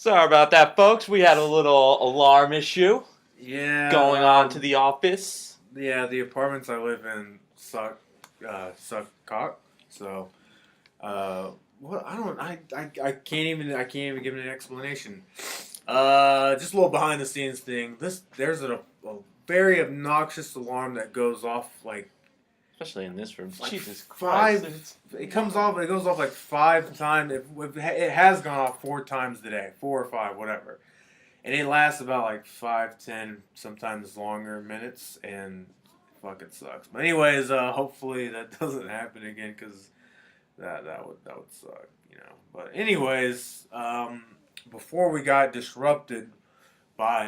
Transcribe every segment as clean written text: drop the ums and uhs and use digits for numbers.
Sorry about that, folks. We had a little alarm issue Yeah, going on to the office. yeah. The apartments I live in suck cock. So, what I can't even give it an explanation. Just a little behind the scenes thing. There's a very obnoxious alarm that goes off Especially in this room. like Jesus Christ. five. It comes off. It goes off like 5 times. It has gone off 4 times today, 4 or 5, whatever. And it lasts about like 5, 10, sometimes longer minutes, and fucking sucks. But anyways, hopefully that doesn't happen again, because that would suck, you know. But anyways, before we got disrupted by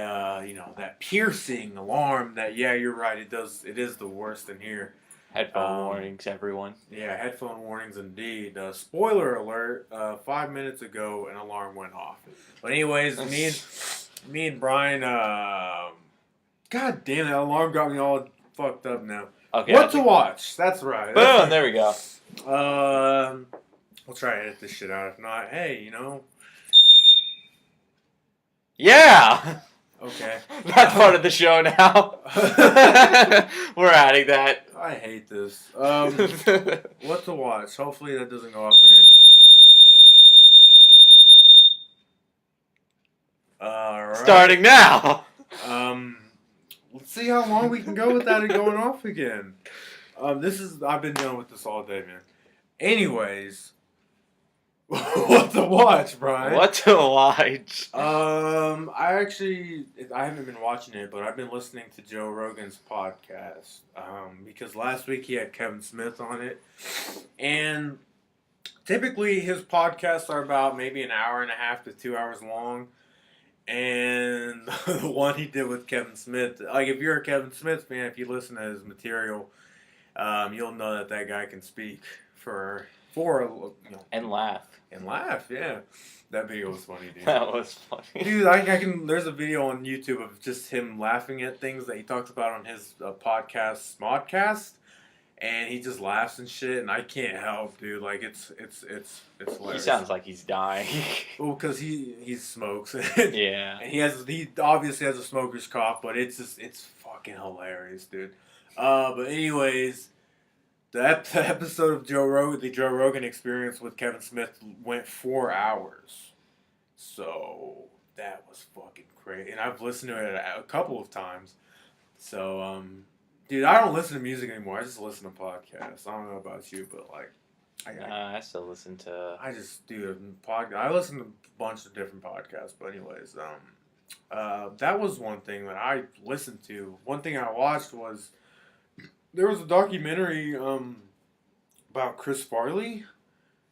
that piercing alarm, that yeah, you're right, it is the worst in here. Headphone warnings, everyone. Yeah, headphone warnings indeed. Spoiler alert, 5 minutes ago an alarm went off. But anyways, me and Brian, god damn, that alarm got me all fucked up now. Okay. What to watch? That's right. Boom, there we go. We'll try to edit this shit out. If not, hey, Yeah! Okay. That's part of the show now. We're adding that. I hate this. What to watch? Hopefully that doesn't go off again. Alright. Starting now. Let's see how long we can go without it going off again. I've been dealing with this all day, man. Anyways, what to watch, Brian? What to watch? I haven't been watching it, but I've been listening to Joe Rogan's podcast. Because last week he had Kevin Smith on it, and typically his podcasts are about maybe an hour and a half to 2 hours long. And the one he did with Kevin Smith, like if you're a Kevin Smith fan, if you listen to his material, you'll know that guy can speak for and laugh. And laugh, yeah. That video was funny, dude. That was funny. Dude, I can. There's a video on YouTube of just him laughing at things that he talks about on his podcast, Smodcast, and he just laughs and shit, and I can't help, dude. Like it's hilarious. He sounds like he's dying. Well, because he smokes. Yeah. And he obviously has a smoker's cough, but it's fucking hilarious, dude. But anyways, the episode of the Joe Rogan Experience with Kevin Smith went 4 hours. So that was fucking great, and I've listened to it a couple of times. So dude, I don't listen to music anymore. I just listen to podcasts. I don't know about you, but like, I still listen to. I just do a podcast. I listen to a bunch of different podcasts. But anyways, that was one thing that I listened to. One thing I watched was there was a documentary about Chris Farley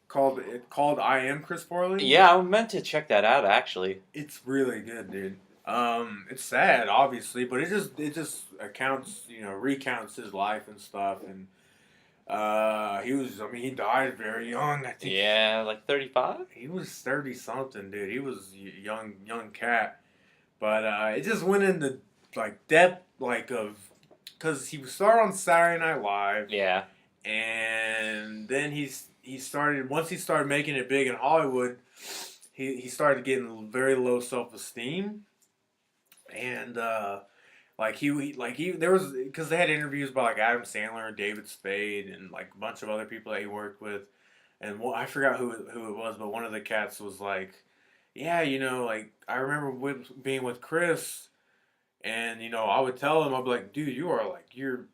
called I Am Chris Farley. Yeah, I meant to check that out actually. It's really good, dude. It's sad, obviously, but it just recounts his life and stuff, and he died very young. I think. Yeah, like 35. He was 30 something, dude. He was a young cat, but it just went into like depth, because he started on Saturday Night Live. Yeah. And then he started making it big in Hollywood. He started getting very low self-esteem. And there was, because they had interviews by like Adam Sandler, David Spade, and like a bunch of other people that he worked with, and I forgot who it was, but one of the cats was like, yeah, like I remember being with Chris, and I would tell him, I'd be like, dude, you're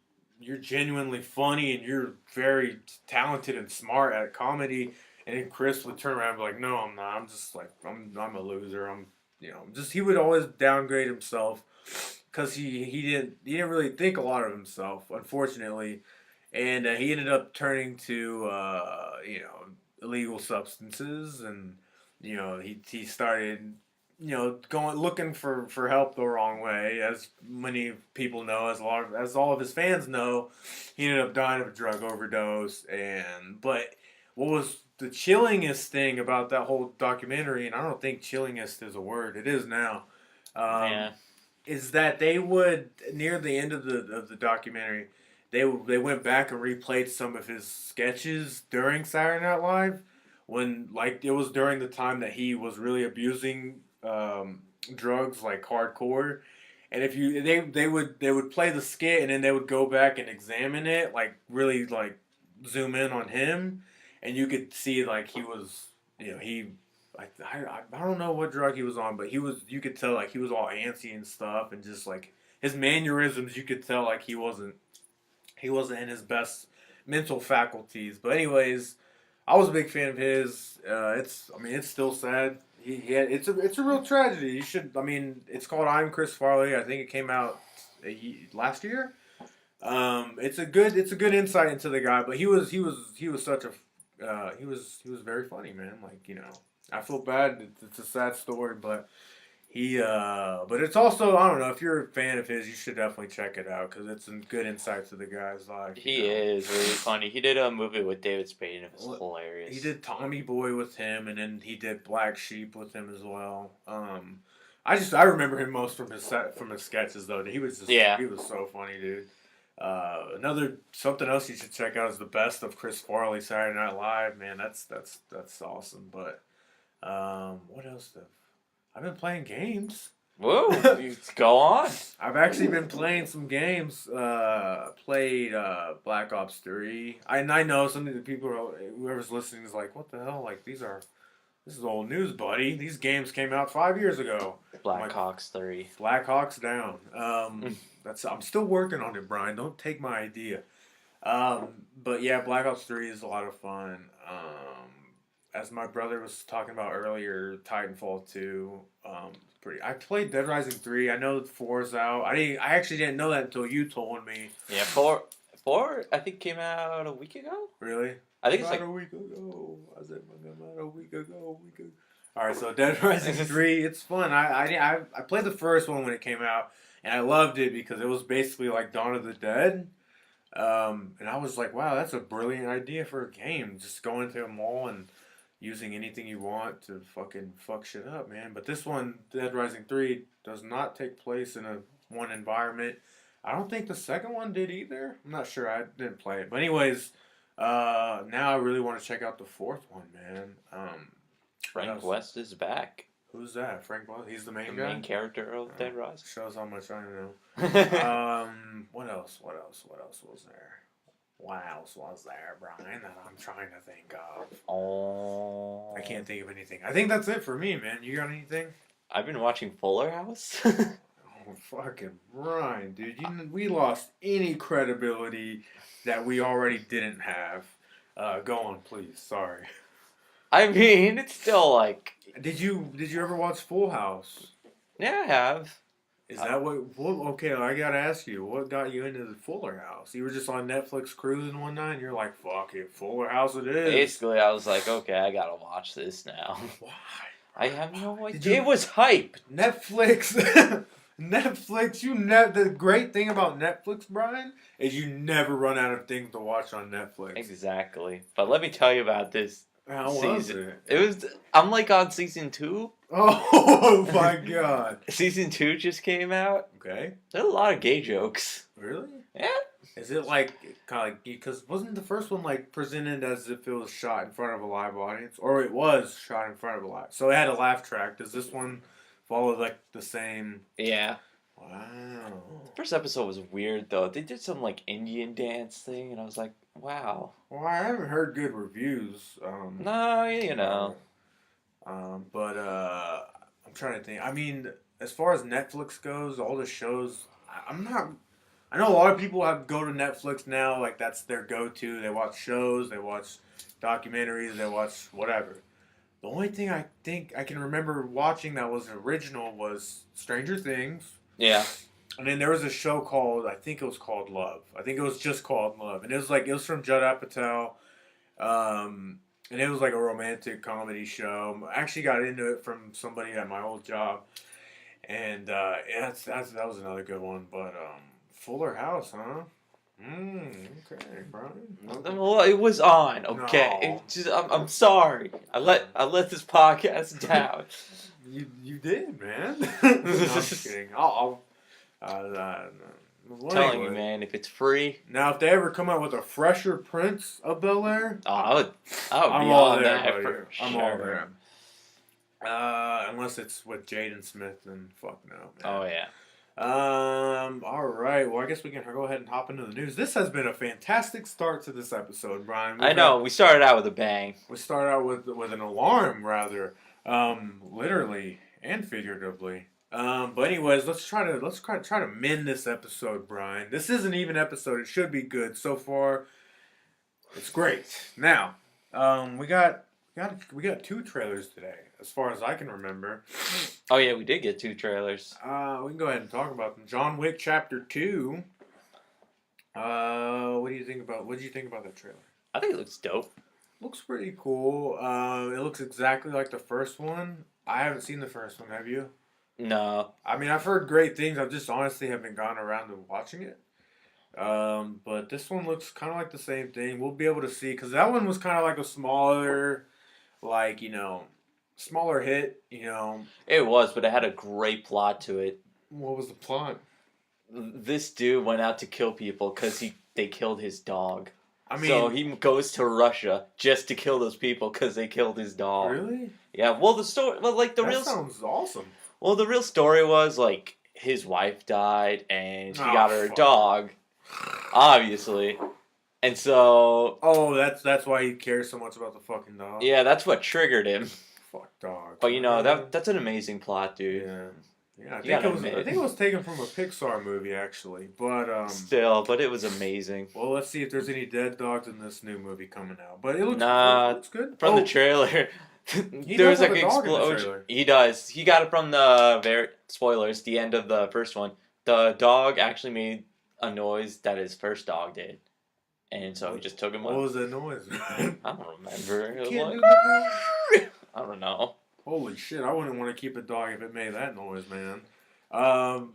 genuinely funny, and you're very talented and smart at comedy. And then Chris would turn around and be like, no, I'm not. I'm just like I'm a loser. He would always downgrade himself, because he didn't really think a lot of himself, unfortunately, and he ended up turning to illegal substances, and he started going looking for help the wrong way, as many people know, as all of his fans know. He ended up dying of a drug overdose, but what was the chillingest thing about that whole documentary, and I don't think chillingest is a word, it is now, is that they would, near the end of the documentary, they went back and replayed some of his sketches during Saturday Night Live, when it was during the time that he was really abusing drugs like hardcore. And if you they would play the skit and then they would go back and examine it, like really like zoom in on him, and you could see like he was, he like I don't know what drug he was on, but you could tell like he was all antsy and stuff, and just like his mannerisms, you could tell like he wasn't in his best mental faculties. But anyways, I was a big fan of his. It's still sad. It's a real tragedy. You should. It's called I'm Chris Farley. I think it came out last year. It's a good insight into the guy. But he was such a he was very funny, man. Like, I feel bad. It's a sad story, but but it's also, I don't know, if you're a fan of his, you should definitely check it out because it's some good insights to the guy's life. He is really funny. He did a movie with David Spade and it was hilarious. He did Tommy Boy with him, and then he did Black Sheep with him as well. I remember him most from his sketches though. He was he was so funny, dude. Something else you should check out is the best of Chris Farley Saturday Night Live. Man, that's awesome. But what else? I've been playing games. Whoa, go on. I've actually been playing some games. Played Black Ops 3. I know some of the people, whoever's listening is like, what the hell? Like, this is old news, buddy. These games came out 5 years ago. Black Ops 3. Black Ops down. I'm still working on it, Brian. Don't take my idea. But yeah, Black Ops 3 is a lot of fun. As my brother was talking about earlier, Titanfall 2, I played Dead Rising 3. I know 4's out. I actually didn't know that until you told me. Yeah, 4 I think came out a week ago. Really? I think it's like a week ago. I said about a week ago. All right, so Dead Rising 3, it's fun. I played the first one when it came out, and I loved it because it was basically like Dawn of the Dead. And I was like, wow, that's a brilliant idea for a game. Just go into a mall and using anything you want to fucking fuck shit up, man. But this one, Dead Rising 3, does not take place in one environment. I don't think the second one did either. I'm not sure. I didn't play it. But anyways, now I really want to check out the fourth one, man. Frank West is back. Who's that? Frank West? He's the main guy? The main character of Dead Rising. Shows how much I know. What else was there? What else was there, Brian, that I'm trying to think of? Oh. I can't think of anything. I think that's it for me, man. You got anything? I've been watching Fuller House. Oh, fucking Brian, dude. We lost any credibility that we already didn't have. Go on, please. Sorry. I mean, it's still like... Did you ever watch Full House? Yeah, I have. Is that what? Okay, I gotta ask you, what got you into the Fuller House? You were just on Netflix cruising one night, and you're like, "Fuck it, Fuller House it is." Basically, I was like, "Okay, I gotta watch this now." Why? I have no idea. It was hype. Netflix, Netflix. The great thing about Netflix, Brian, is you never run out of things to watch on Netflix. Exactly. But let me tell you about this. How was it? I'm like on season 2. Oh my god. Season 2 just came out. Okay. There's a lot of gay jokes. Really? Yeah. Is it like kind of like, because wasn't the first one like presented as if it was shot in front of a live audience, or it was shot in front of a live? So it had a laugh track. Does this one follow like the same? Yeah. Wow. First episode was weird though. They did some like Indian dance thing, and I was like, wow. Well, I haven't heard good reviews. No, you know. But I'm trying to think. I mean, as far as Netflix goes, all the shows, I'm not. I know a lot of people go to Netflix now, like that's their go-to. They watch shows, they watch documentaries, they watch whatever. The only thing I think I can remember watching that was original was Stranger Things. Yeah. And then there was a show called, I think it was called Love. I think it was just called Love. And it was from Judd Apatow. And it was like a romantic comedy show. I actually got into it from somebody at my old job. And that was another good one. But Fuller House, huh? Okay, Brian. Well, it was on. Okay, No. I'm sorry. I let this podcast down. You did, man. No, I'm just kidding. I'm telling you, man, if it's free. Now, if they ever come out with a fresher Prince of Bel-Air, I would be I'm all on there, that buddy. for I'm sure. all there. Unless it's with Jaden Smith, then fuck no. Man. Oh yeah. All right. Well, I guess we can go ahead and hop into the news. This has been a fantastic start to this episode, Brian. I know. We started out with a bang. We started out with an alarm, rather, literally and figuratively. But anyways, let's try to mend this episode, Brian. This is an even episode. It should be good so far. It's great. Now, we got 2 trailers today, as far as I can remember. Oh yeah, we did get 2 trailers. We can go ahead and talk about them. John Wick Chapter 2. What do you think about that trailer? I think it looks dope. Looks pretty cool. It looks exactly like the first one. I haven't seen the first one. Have you? No. I mean, I've heard great things. I just honestly haven't gone around to watching it. But this one looks kind of like the same thing. We'll be able to see, because that one was kind of like a smaller, like, smaller hit, It was, but it had a great plot to it. What was the plot? This dude went out to kill people because they killed his dog. I mean, so he goes to Russia just to kill those people because they killed his dog. Really? Yeah. Well, the story, that sounds awesome. Well, the real story was like his wife died and she got her dog, obviously, and so. Oh, that's why he cares so much about the fucking dog. Yeah, that's what triggered him. Fuck dog. But that's an amazing plot, dude. Yeah. I think it was taken from a Pixar movie actually, but but it was amazing. Well, let's see if there's any dead dogs in this new movie coming out. But it looks good. From the trailer. There's like an explosion. He does. He got it from the spoilers. The end of the first one. The dog actually made a noise that his first dog did, and so he just took him. What was that noise? I don't remember. It was like, I don't know. Holy shit! I wouldn't want to keep a dog if it made that noise, man.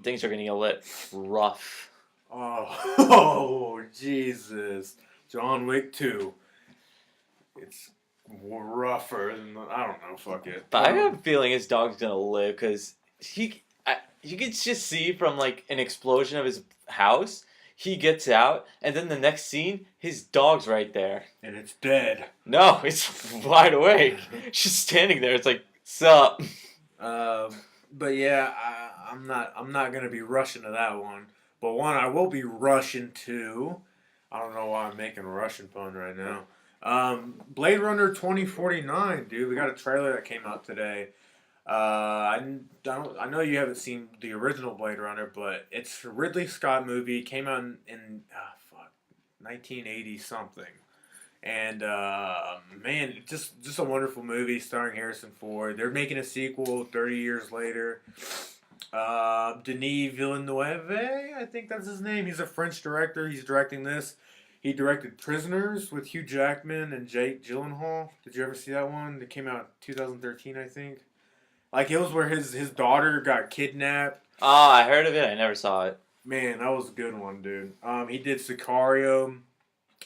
Things are gonna get a little rough. Oh, Jesus! John Wick 2. It's rougher than I don't know. Fuck it. But I have a feeling his dog's gonna live because you can just see from like an explosion of his house. He gets out, and then the next scene, his dog's right there, and it's dead. No, it's wide awake. She's standing there. It's like, sup? But yeah, I'm not gonna be rushing to that one. But one I will be rushing to. I don't know why I'm making a Russian pun right now. Blade Runner 2049, dude. We got a trailer that came out today. I know you haven't seen the original Blade Runner, but it's a Ridley Scott movie. Came out in 1980 something, and man, just a wonderful movie starring Harrison Ford. They're making a sequel 30 years later. Denis Villeneuve, I think that's his name. He's a French director. He's directing this. He directed Prisoners with Hugh Jackman and Jake Gyllenhaal. Did you ever see that one? It came out in 2013, I think. Like, it was where his daughter got kidnapped. Oh, I heard of it. I never saw it. Man, that was a good one, dude. He did Sicario,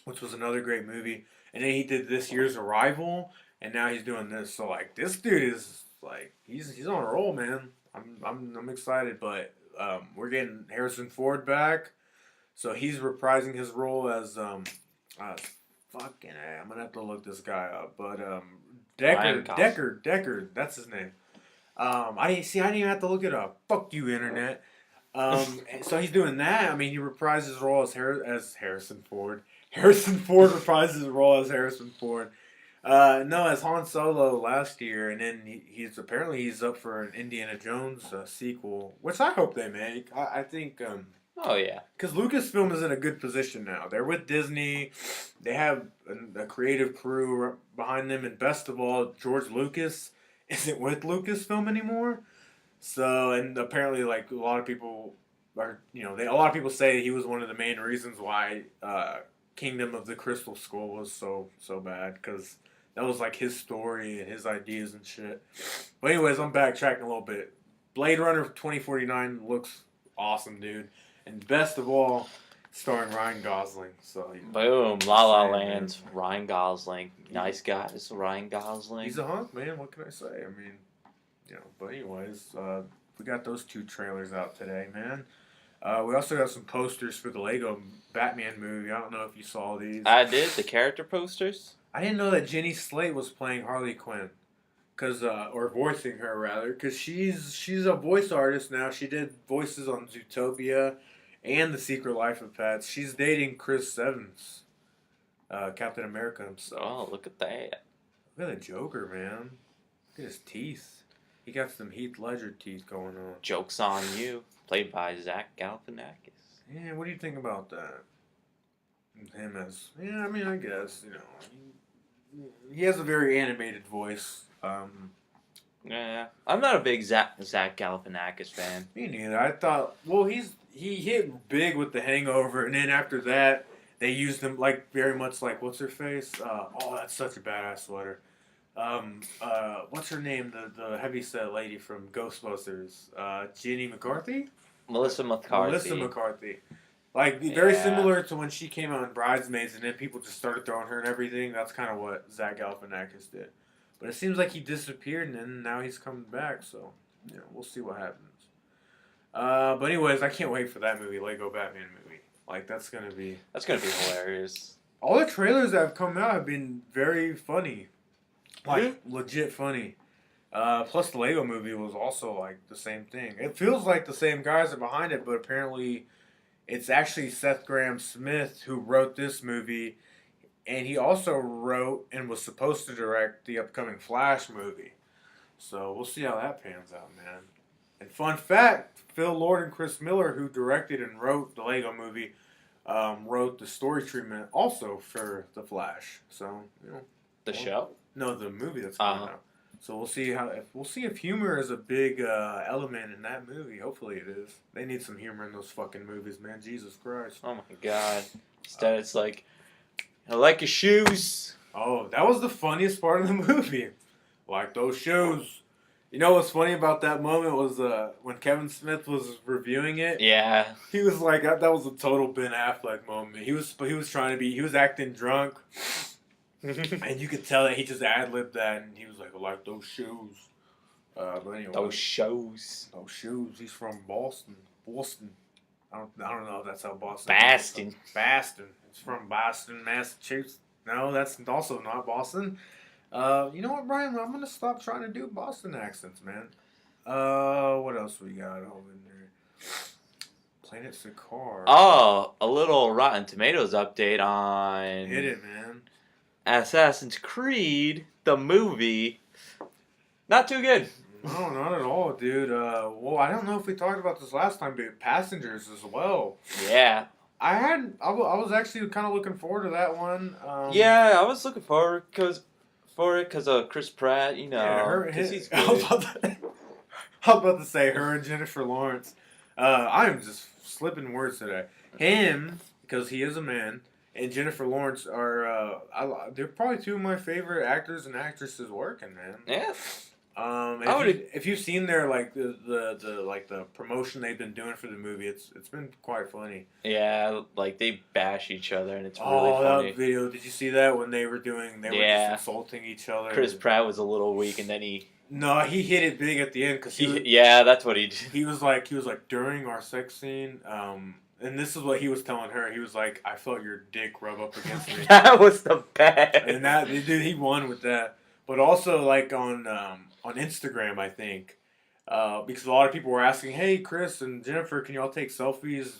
which was another great movie. And then he did this year's Arrival, and now he's doing this. So, like, this dude is, like, he's on a roll, man. I'm excited, but we're getting Harrison Ford back. So he's reprising his role as I'm gonna have to look this guy up, but Deckard, that's his name. I didn't even have to look it up. Fuck you, internet. So he's doing that. I mean, he reprised his role as Harrison Ford. Harrison Ford reprised his role as Harrison Ford. As Han Solo last year, and then he's up for an Indiana Jones sequel, which I hope they make. I think. Oh, yeah. Because Lucasfilm is in a good position now. They're with Disney. They have a creative crew behind them. And best of all, George Lucas isn't with Lucasfilm anymore. So, and apparently, like, a lot of people say he was one of the main reasons why Kingdom of the Crystal Skull was so bad. Because that was, like, his story and his ideas and shit. But anyways, I'm backtracking a little bit. Blade Runner 2049 looks awesome, dude. And best of all, starring Ryan Gosling. So boom, La La Land, Ryan Gosling, nice guys, Ryan Gosling. He's a hunk, man. What can I say? I mean, But anyways, we got those 2 trailers out today, man. We also got some posters for the Lego Batman movie. I don't know if you saw these. I did, the character posters. I didn't know that Jenny Slate was playing Harley Quinn. cause or voicing her rather, cause she's a voice artist now. She did voices on Zootopia, and The Secret Life of Pets. She's dating Chris Evans, Captain America himself. Oh, look at that. Look at the Joker, man. Look at his teeth. He got some Heath Ledger teeth going on. Joke's on you. Played by Zach Galifianakis. Yeah, what do you think about that? Him as I mean, I guess he has a very animated voice. Yeah, I'm not a big Zach Galifianakis fan. Me neither. I thought, well, he hit big with The Hangover, and then after that, they used him like very much like what's her face? Oh, that's such a badass sweater. What's her name? The heavyset lady from Ghostbusters. Jenny McCarthy. Melissa McCarthy. Like very similar to when she came out in Bridesmaids, and then people just started throwing her and everything. That's kind of what Zach Galifianakis did. But it seems like he disappeared, and then now he's coming back. So we'll see what happens. But anyways, I can't wait for that movie, Lego Batman movie. Like that's gonna be hilarious. All the trailers that have come out have been very funny, like legit funny. Plus, the Lego movie was also like the same thing. It feels like the same guys are behind it, but apparently, it's actually Seth Grahame-Smith who wrote this movie, and he also wrote and was supposed to direct the upcoming Flash movie. So we'll see how that pans out, man. And fun fact, Phil Lord and Chris Miller, who directed and wrote the Lego movie, wrote the story treatment also for the Flash. So the show? No, the movie that's coming out. So we'll see if humor is a big element in that movie. Hopefully it is. They need some humor in those fucking movies, man. Jesus Christ. Oh my god. Instead, it's like, I like your shoes. Oh, that was the funniest part of the movie. Like those shoes. You know what's funny about that moment was when Kevin Smith was reviewing it. Yeah. He was like, that was a total Ben Affleck moment. He was acting drunk. And you could tell that he just ad-libbed that, and he was like, I like those shoes. But anyway. Those shoes. He's from Boston. I don't know if that's how Boston. Boston. It's from Boston, Massachusetts. No, that's also not Boston. You know what, Brian? I'm gonna stop trying to do Boston accents, man. What else we got over there? Planet Sakaar. Oh, a little Rotten Tomatoes update on. Hit it, man. Assassin's Creed, the movie. Not too good. No, not at all, dude. Well, I don't know if we talked about this last time, but Passengers as well. Yeah. I was actually kind of looking forward to that one. Yeah, I was looking forward because of Chris Pratt, you know. Yeah, he's good. I was about to say her and Jennifer Lawrence. I am just slipping words today. Him, because he is a man, and Jennifer Lawrence are they're probably two of my favorite actors and actresses working, man. Yeah. If you've seen their like the promotion they've been doing for the movie, it's been quite funny. Yeah, like they bash each other and it's really funny. That video! Did you see that when they were just insulting each other? Chris Pratt was a little weak, and then he hit it big at the end because that's what he did. He was like during our sex scene. And this is what he was telling her. He was like, I felt your dick rub up against me. That was the best. And that dude, he won with that. But also like on Instagram, I think, because a lot of people were asking, hey, Chris and Jennifer, can y'all take selfies?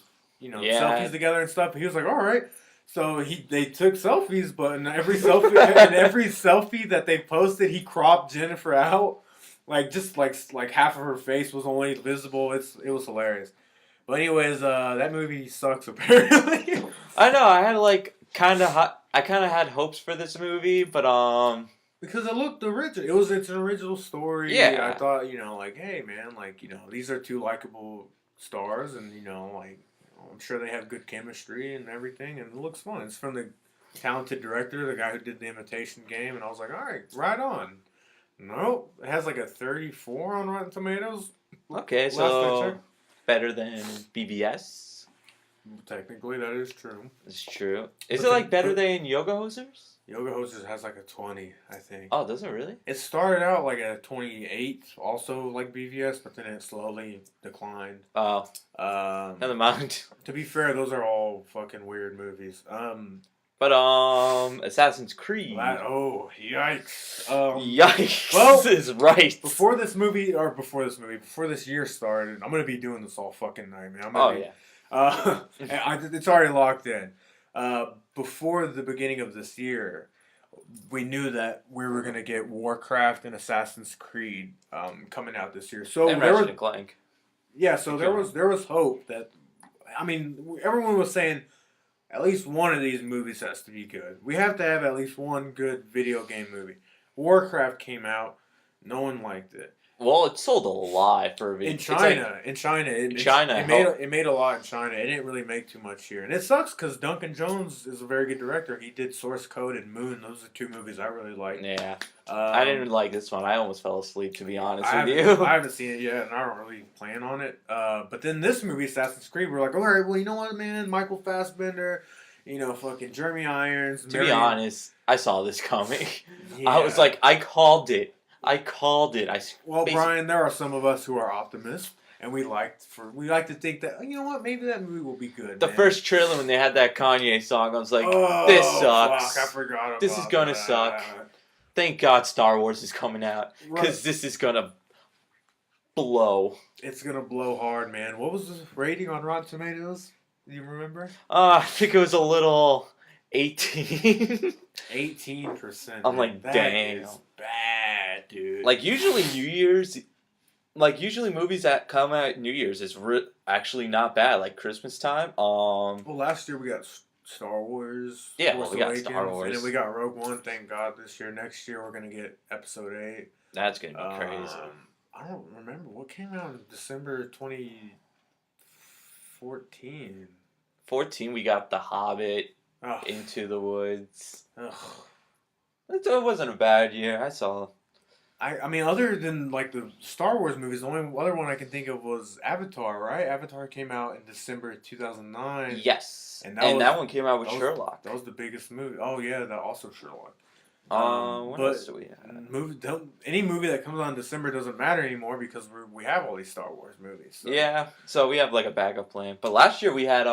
Selfies together and stuff. And he was like, all right. So they took selfies, but in every selfie that they posted, he cropped Jennifer out, like just like half of her face was only visible. It was hilarious. But anyways, that movie sucks apparently. I know. I had I kind of had hopes for this movie, but because it looked original. It's an original story. Yeah. I thought, hey man, these are two likable stars, and I'm sure they have good chemistry and everything, and it looks fun. It's from the talented director, the guy who did The Imitation Game, and I was like, all right, right on. Nope, it has like a 34 on Rotten Tomatoes. Okay, so better than BBS? Technically, that is true. It's true. Is it better than Yoga Hosers? Yoga Hosers has like a 20, I think. Oh, does it really? It started out like a 28, also like BVS, but then it slowly declined. Oh. Never mind. To be fair, those are all fucking weird movies. But Assassin's Creed. Yikes! Yikes! Well, is right. Before this year started, I'm gonna be doing this all fucking night, man. It's already locked in. Before the beginning of this year, we knew that we were gonna get Warcraft and Assassin's Creed coming out this year. So and Ratchet and Clank. Yeah, so there was hope that, I mean, everyone was saying at least one of these movies has to be good. We have to have at least one good video game movie. Warcraft came out, no one liked it. Well, it sold a lot for in China. It made a lot in China. It didn't really make too much here, and it sucks because Duncan Jones is a very good director. He did Source Code and Moon. Those are two movies I really liked. Yeah, I didn't like this one. I almost fell asleep, to be honest with you. I haven't seen it yet, and I don't really plan on it. But then this movie, Assassin's Creed, we're like, all right, well, you know what, man, Michael Fassbender, fucking Jeremy Irons. To be honest, I saw this coming. Yeah. I was like, I called it. Well, Brian, there are some of us who are optimists, and we like to think that, you know what, maybe that movie will be good. The first trailer when they had that Kanye song, I was like, this sucks. Fuck, I forgot about this is gonna suck. Thank God Star Wars is coming out, because this is gonna blow. It's gonna blow hard, man. What was the rating on Rotten Tomatoes? Do you remember? I think it was a little 18. 18%. I'm like, damn. That is bad, dude. Like, usually movies that come out New Year's is actually not bad. Like, Christmas time. Well, last year we got Star Wars. Yeah, we got Star Wars. And then we got Rogue One, thank God, this year. Next year we're going to get Episode 8. That's going to be crazy. I don't remember. What came out in December 2014? 14, we got The Hobbit, Into the Woods. It wasn't a bad year. I saw. I mean, other than like the Star Wars movies, the only other one I can think of was Avatar, right? Avatar came out in December 2009. Yes. And that one came out with Sherlock. That was the biggest movie. Oh, yeah, that also Sherlock. What else do we have? Any movie that comes out in December doesn't matter anymore because we have all these Star Wars movies. So. Yeah, so we have like a backup plan. But last year we had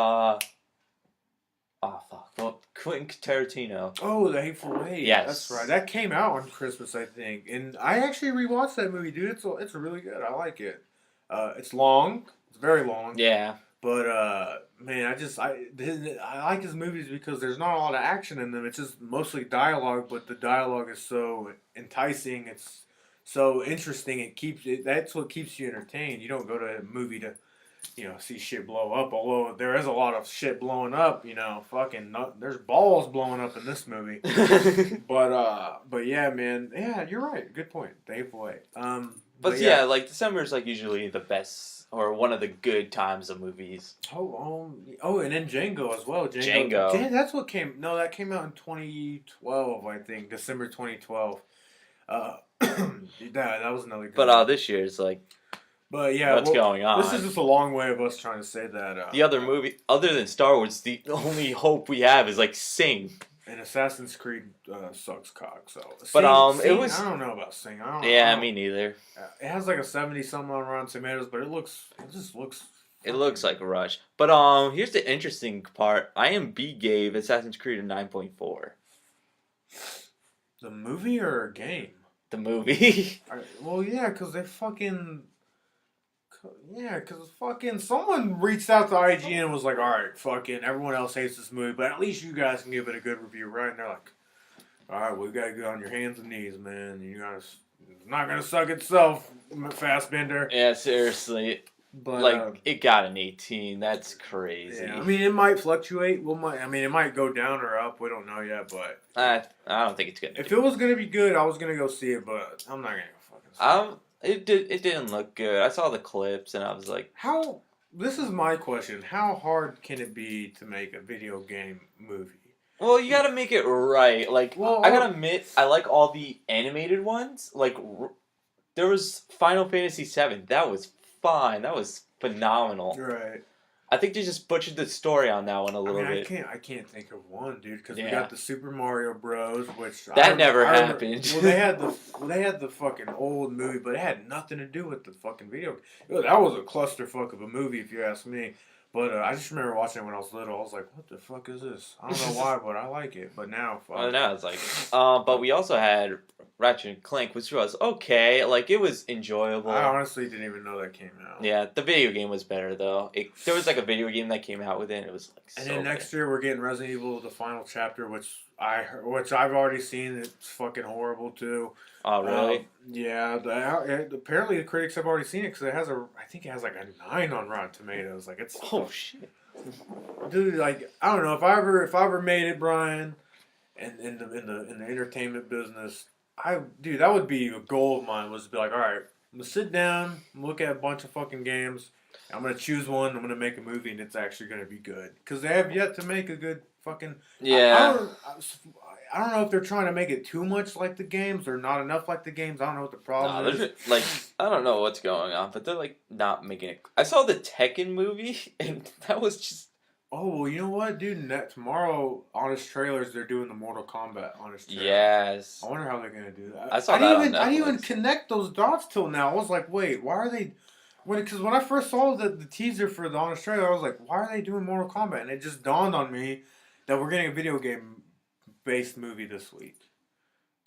Quentin Tarantino. Oh, The Hateful Eight. Yes, that's right. That came out on Christmas, I think, and I actually rewatched that movie, dude. It's really good. I like it. It's long. It's very long. Yeah. But man, I like his movies because there's not a lot of action in them. It's just mostly dialogue, but the dialogue is so enticing. It's so interesting. That's what keeps you entertained. You don't go to a movie to, see shit blow up. Although there is a lot of shit blowing up. There's balls blowing up in this movie. but yeah, man. Yeah, you're right. Good point. The Hateful Eight. But yeah, like December is like usually the best. Or one of the good times of movies. And then Django as well. Django. Yeah, that's what came. No, that came out in 2012, I think. December 2012. That was another good But this year is like. But yeah, what's going on? This is just a long way of us trying to say that. The other movie, other than Star Wars, the only hope we have is like Sing. And Assassin's Creed sucks cock. So, But Sing, it was. I don't know about Sing. Me neither. It has like a 70-something on Rotten Tomatoes, but it just looks. It looks like a rush. But here's the interesting part. IMDb gave Assassin's Creed a 9.4. The movie or a game? The movie. Well, yeah, because they fucking. Yeah, because fucking someone reached out to IGN and was like, all right, fucking everyone else hates this movie, but at least you guys can give it a good review, right? And they're like, all right, well, you got to get on your hands and knees, man. It's not going to suck itself, Fassbender. Yeah, seriously. But it got an 18. That's crazy. Yeah, I mean, it might fluctuate. It might go down or up. We don't know yet, but I don't think it's gonna. If it was gonna be good, I was gonna go see it, but I'm not gonna go fucking see it. It didn't look good. I saw the clips and I was like, how? This is my question. How hard can it be to make a video game movie? Well, you gotta make it right. Like, I gotta admit, I like all the animated ones. Like, there was Final Fantasy VII. That was fine. That was phenomenal. Right. I think they just butchered the story on that one a little bit. I can't think of one, dude, because we got the Super Mario Bros, which never happened. Well, they had the fucking old movie, but it had nothing to do with the fucking video. That was a clusterfuck of a movie, if you ask me. But I just remember watching it when I was little. I was like, "What the fuck is this?" I don't know why, but I like it. But now, fuck. Well, now it's like, but we also had Ratchet and Clank, which was okay. Like it was enjoyable. I honestly didn't even know that came out. Yeah, the video game was better though. There was like a video game that came out with it. And it was like. And so then next year we're getting Resident Evil: The Final Chapter, which I've already seen. It's fucking horrible too. Oh really? Yeah. Apparently the critics have already seen it because I think it has like a 9 on Rotten Tomatoes. Like it's. Oh shit. Dude, like I don't know if I ever made it, Brian, and in the entertainment business, that would be a goal of mine, was to be like, all right, I'm gonna sit down, look at a bunch of fucking games, I'm gonna choose one, I'm gonna make a movie, and it's actually gonna be good, because they have yet to make a good fucking. Yeah. I don't know if they're trying to make it too much like the games or not enough like the games. I don't know what the problem is. Like I don't know what's going on, but they're like not making it. I saw the Tekken movie, and that was just. Oh well, you know what, dude? Tomorrow, Honest Trailers, they're doing the Mortal Kombat Honest Trailer. Yes. I wonder how they're gonna do that. I saw that on Netflix. I didn't even connect those dots till now. I was like, wait, why are they? Because when I first saw the teaser for the Honest Trailer, I was like, why are they doing Mortal Kombat? And it just dawned on me that we're getting a video game based movie this week.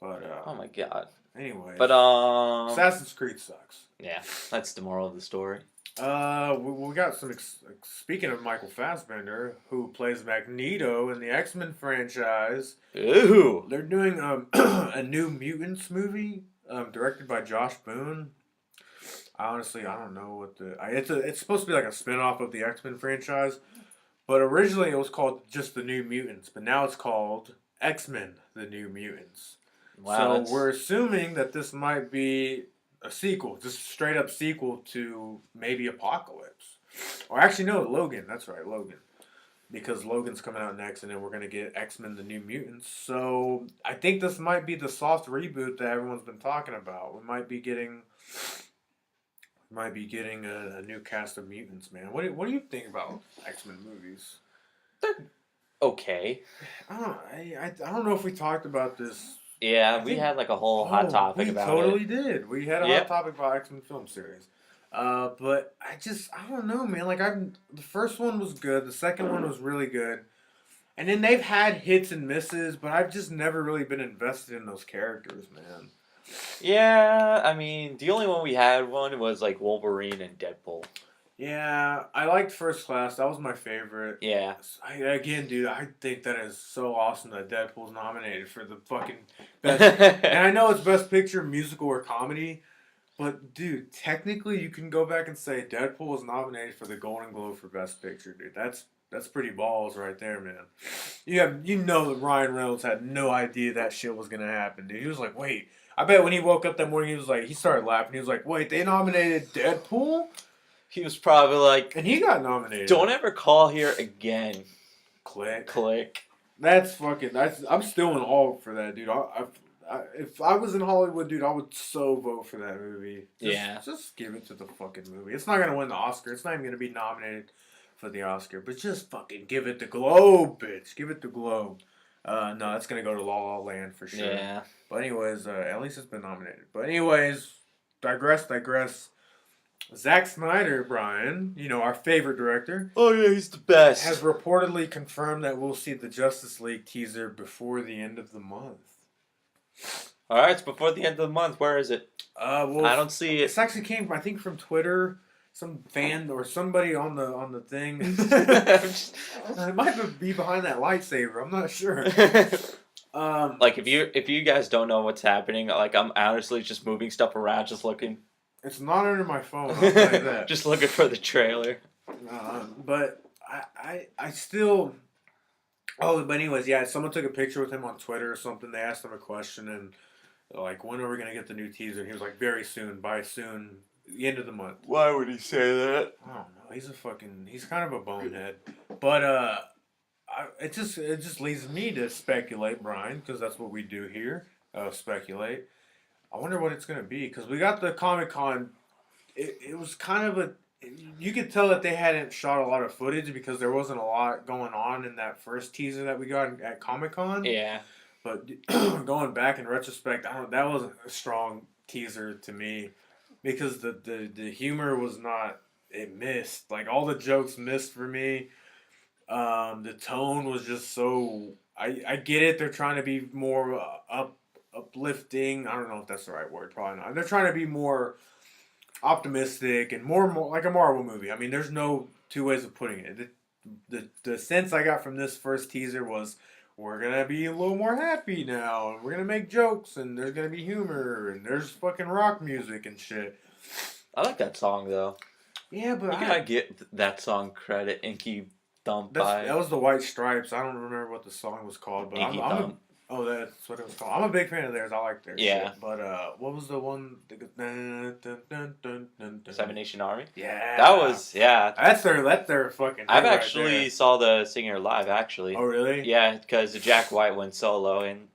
But oh my god. Anyway. But Assassin's Creed sucks. Yeah, that's the moral of the story. We got some. Speaking of Michael Fassbender, who plays Magneto in the X-Men franchise. Ooh. They're doing a new Mutants movie, directed by Josh Boone. Honestly, I don't know what it's supposed to be like a spin-off of the X-Men franchise, but originally it was called just the New Mutants, but now it's called X-Men: The New Mutants. Wow, so we're assuming that this might be a sequel, just a straight up sequel to maybe Apocalypse. Or actually, no, Logan. That's right, Logan. Because Logan's coming out next, and then we're going to get X-Men: The New Mutants. So I think this might be the soft reboot that everyone's been talking about. We might be getting a new cast of mutants, man. What do you think about X-Men movies? They're okay. I don't know if we talked about this. Yeah, we had like a whole hot topic about it. We totally did. We had a hot topic about X-Men film series. But I don't know, man. Like the first one was good. The second one was really good. And then they've had hits and misses, but I've just never really been invested in those characters, man. Yeah, I mean, the only one we had was like Wolverine and Deadpool. Yeah, I liked First Class. That was my favorite. Yeah. Dude, I think that is so awesome that Deadpool's nominated for the fucking best. And I know it's Best Picture, musical, or comedy, but dude, technically you can go back and say Deadpool was nominated for the Golden Globe for Best Picture, dude. That's pretty balls right there, man. You know that Ryan Reynolds had no idea that shit was gonna happen, dude. He was like, wait. I bet when he woke up that morning, he started laughing. He was like, wait, they nominated Deadpool? He was probably like... And he got nominated. Don't ever call here again. Click. I'm still in awe for that, dude. If I was in Hollywood, dude, I would so vote for that movie. Just give it to the fucking movie. It's not going to win the Oscar. It's not even going to be nominated for the Oscar. But just fucking give it the Globe, bitch. Give it the Globe. No, it's going to go to La La Land for sure. Yeah. But anyways, at least it's been nominated. But anyways, digress. Zack Snyder, Brian, our favorite director. Oh yeah, he's the best. Has reportedly confirmed that we'll see the Justice League teaser before the end of the month. All right, it's before the end of the month. Where is it? I don't see it. This actually came, I think, from Twitter. Some fan or somebody on the thing. It might be behind that lightsaber. I'm not sure. Like if you guys don't know what's happening, like I'm honestly just moving stuff around, just looking. It's not under my phone. I'll tell you that. Just looking for the trailer. But I still. Oh, but anyways, yeah. Someone took a picture with him on Twitter or something. They asked him a question and like, when are we gonna get the new teaser? And he was like, very soon. By soon, the end of the month. Why would he say that? I don't know. He's kind of a bonehead. But it just leads me to speculate, Brian, because that's what we do here. Speculate. I wonder what it's going to be, because we got the Comic-Con. It was kind of you could tell that they hadn't shot a lot of footage because there wasn't a lot going on in that first teaser that we got at Comic-Con. Yeah. But going back in retrospect, that wasn't a strong teaser to me, because the humor was not it missed. Like all the jokes missed for me. The tone was just so. I get it. They're trying to be more uplifting. I don't know if that's the right word. Probably not. They're trying to be more optimistic and more like a Marvel movie. I mean, there's no two ways of putting it. The sense I got from this first teaser was we're gonna be a little more happy now, and we're gonna make jokes, and there's gonna be humor, and there's fucking rock music and shit. I like that song though. Yeah, but you gotta get that song credit. Inky Thump by that was the White Stripes. I don't remember what the song was called, but Inky Thump. Oh, that's what it was called. I'm a big fan of theirs. I like theirs. Yeah. Shit. But what was the one? Seven Nation Army. Yeah. That was That's their fucking. I've actually saw the singer live actually. Oh really? Yeah, because Jack White went solo and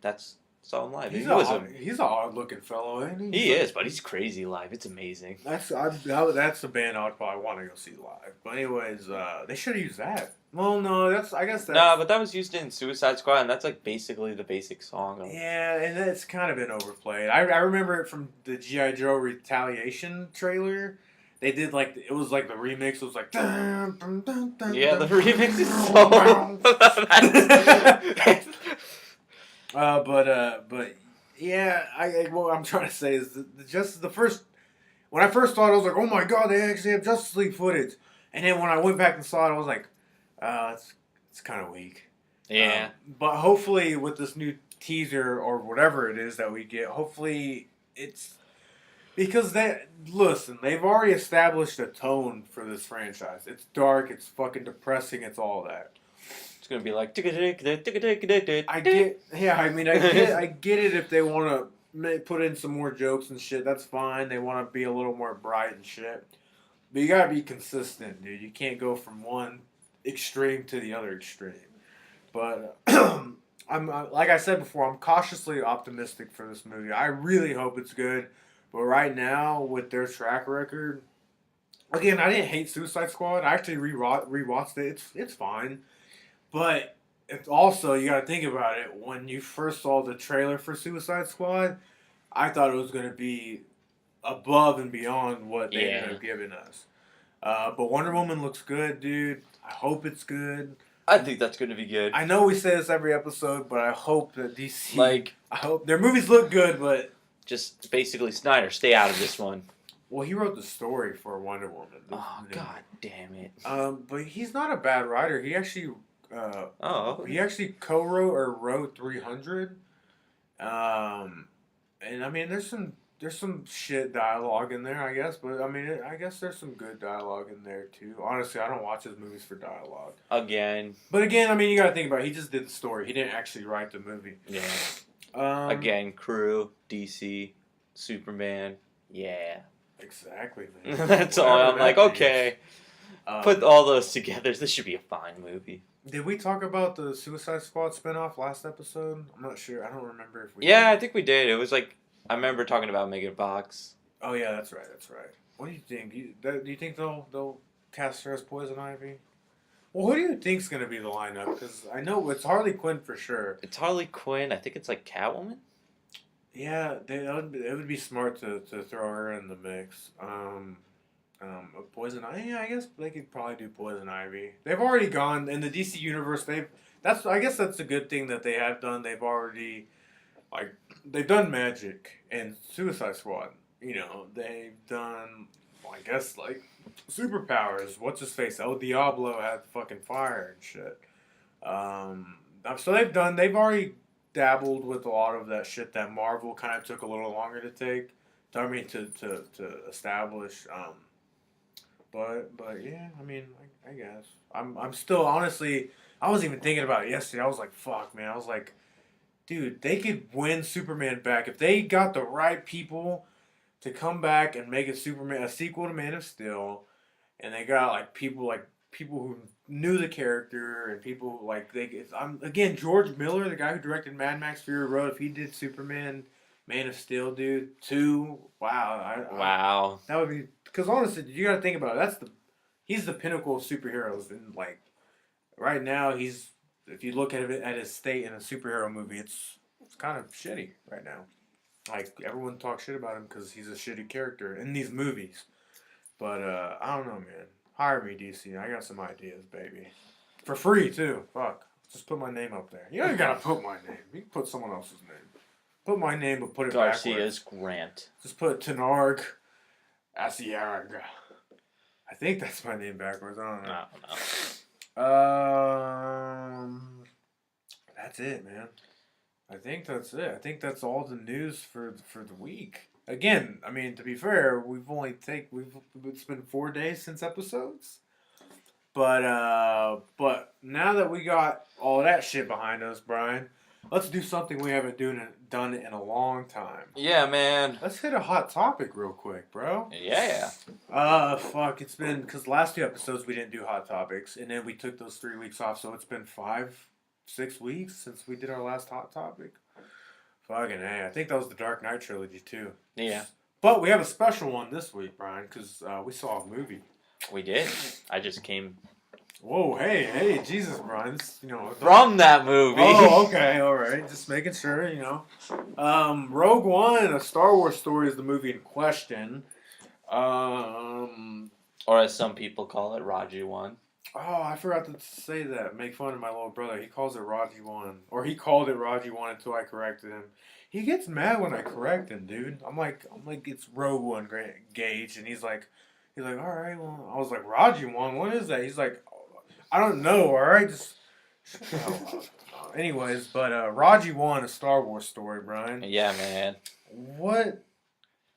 saw him live. He's an odd looking fellow, isn't he? He is, but he's crazy live. It's amazing. That's a band I'd probably want to go see live. But anyways, they should have used that. Well, no, I guess that's... No, but that was used in Suicide Squad, and that's like basically the basic song. Yeah, and it's kind of been overplayed. I remember it from the G.I. Joe Retaliation trailer. They did it was like the remix. It was like... Dun, dun, dun, dun, yeah, the dun, remix is so... but yeah, what I'm trying to say is just the first... When I first saw it, I was like, oh my god, they actually have Justice League footage. And then when I went back and saw it, I was like... it's kind of weak. Yeah. But hopefully with this new teaser or whatever it is that we get, hopefully it's because they've already established a tone for this franchise. It's dark, it's fucking depressing, it's all that. It's gonna be like I get it if they want to put in some more jokes and shit. That's fine. They want to be a little more bright and shit. But you gotta be consistent, dude. You can't go from one extreme to the other extreme. But I'm like I said before, I'm cautiously optimistic for this movie. I really hope it's good. But right now, with their track record, again, I didn't hate Suicide Squad. I actually rewatched it. It's fine. But it's also, you got to think about it. When you first saw the trailer for Suicide Squad, I thought it was going to be above and beyond what they ended up giving us. But Wonder Woman looks good, dude. I hope it's good. I think that's going to be good. I know we say this every episode, but I hope that DC... I hope their movies look good, but... Just basically, Snyder, stay out of this one. Well, he wrote the story for Wonder Woman. God damn it. But he's not a bad writer. He actually... He actually co-wrote or wrote 300. And I mean, there's some shit dialogue in there, I guess. But I mean, I guess there's some good dialogue in there too. Honestly, I don't watch his movies for dialogue. But again, I mean, you gotta think about it. He just did the story. He didn't actually write the movie. Yeah. Again, crew, DC, Superman. Yeah. Exactly, man. That's all. I'm like, okay. Put all those together. This should be a fine movie. Did we talk about the Suicide Squad spinoff last episode? I'm not sure. I don't remember if we did. I think we did. It was like, I remember talking about Megan Fox. Oh, yeah, that's right. What do you think? Do you think they'll cast her as Poison Ivy? Well, who do you think's going to be the lineup? Because I know it's Harley Quinn for sure. It's Harley Quinn. I think it's like Catwoman. Yeah, it would be smart to throw her in the mix. Poison Ivy. Yeah, I guess they could probably do Poison Ivy. They've already gone in the DC universe. I guess that's a good thing that they have done. They've already they've done Magic and Suicide Squad. You know, they've done I guess superpowers. What's his face? El Diablo had fucking fire and shit. So they've already dabbled with a lot of that shit that Marvel kind of took a little longer to take. I mean, to establish. But yeah, I mean, I guess I'm still honestly. I was even thinking about it yesterday. I was like, fuck, man. I was like, dude, they could win Superman back if they got the right people to come back and make a sequel to Man of Steel, and they got people who knew the character and people again George Miller, the guy who directed Mad Max Fury Road. If he did Superman, Man of Steel, dude, 2, wow, that would be because honestly, you got to think about it. He's the pinnacle of superheroes, and right now if you look at it at his state in a superhero movie, it's kind of shitty right now. Everyone talks shit about him because he's a shitty character in these movies. But I don't know, man. Hire me, DC. I got some ideas, baby. For free too. Fuck. Just put my name up there. You don't gotta put my name. You can put someone else's name. Put my name, but put it Garcia's backwards. Grant. Just put Tenarg Asiaraga. I think that's my name backwards. I don't know. That's it, man. I think that's it. I think that's all the news for the week. Again, I mean, to be fair, it's been 4 days since episodes. But now that we got all that shit behind us, Brian, let's do something we haven't done in a long time. Yeah, man. Let's hit a hot topic real quick, bro. Yeah. Fuck, it's been, because the last 2 episodes we didn't do hot topics, and then we took those 3 weeks off, so it's been 5-6 weeks since we did our last hot topic. Fucking A. I think that was the Dark Knight trilogy, too. Yeah. But we have a special one this week, Brian, because we saw a movie. We did. I just came... Whoa, hey, Jesus, Brian. From that movie. Oh, okay, all right. Just making sure, Rogue One, A Star Wars Story is the movie in question. Or as some people call it, Raji 1. Oh, I forgot to say that. Make fun of my little brother. He calls it Raji 1. Or he called it Raji 1 until I corrected him. He gets mad when I correct him, dude. I'm like, it's Rogue One, Gage. And he's like, all right, well, I was like, Raji 1, what is that? He's like, I don't know, all right? Just shut the hell up. Anyways, but Raji 1, A Star Wars Story, Brian. Yeah, man. What?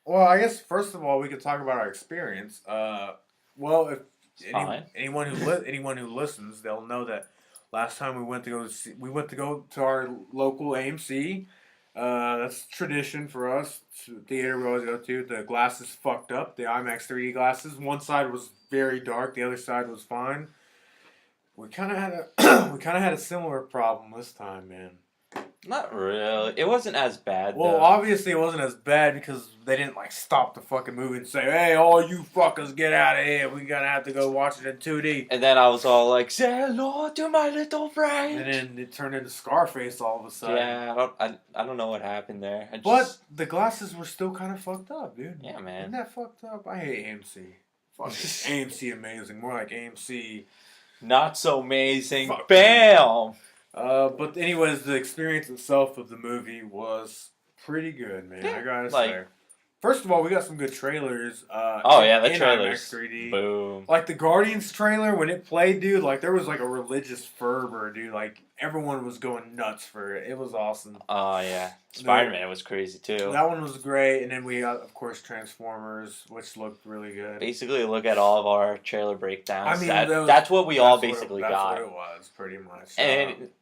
Well, I guess, first of all, we could talk about our experience. Well, if anyone who listens, they'll know that last time we went to go to our local AMC. That's tradition for us. The theater we always go to. The glasses fucked up. The IMAX 3D glasses. One side was very dark. The other side was fine. We kind of had a similar problem this time, man. Not really. It wasn't as bad. Well, though. Obviously it wasn't as bad because they didn't stop the fucking movie and say, "Hey, all you fuckers, get out of here. We're gonna have to go watch it in 2D." And then I was all like, "Say hello to my little friend." And then it turned into Scarface all of a sudden. Yeah, I don't know what happened there. But the glasses were still kind of fucked up, dude. Yeah, man. Isn't that fucked up? I hate AMC. Fuck AMC amazing. More like AMC. Not so amazing. Fuck Bam! But anyways, the experience itself of the movie was pretty good, man. Yeah, I gotta say. First of all, we got some good trailers. The trailers. IMAX 3D. Boom. Like the Guardians trailer, when it played, dude, there was a religious fervor, dude. Everyone was going nuts for it. It was awesome. Oh, yeah. Spider-Man was crazy, too. That one was great. And then we got, of course, Transformers, which looked really good. Basically, look at all of our trailer breakdowns. I mean, that's what we all basically got. That's what it was, pretty much.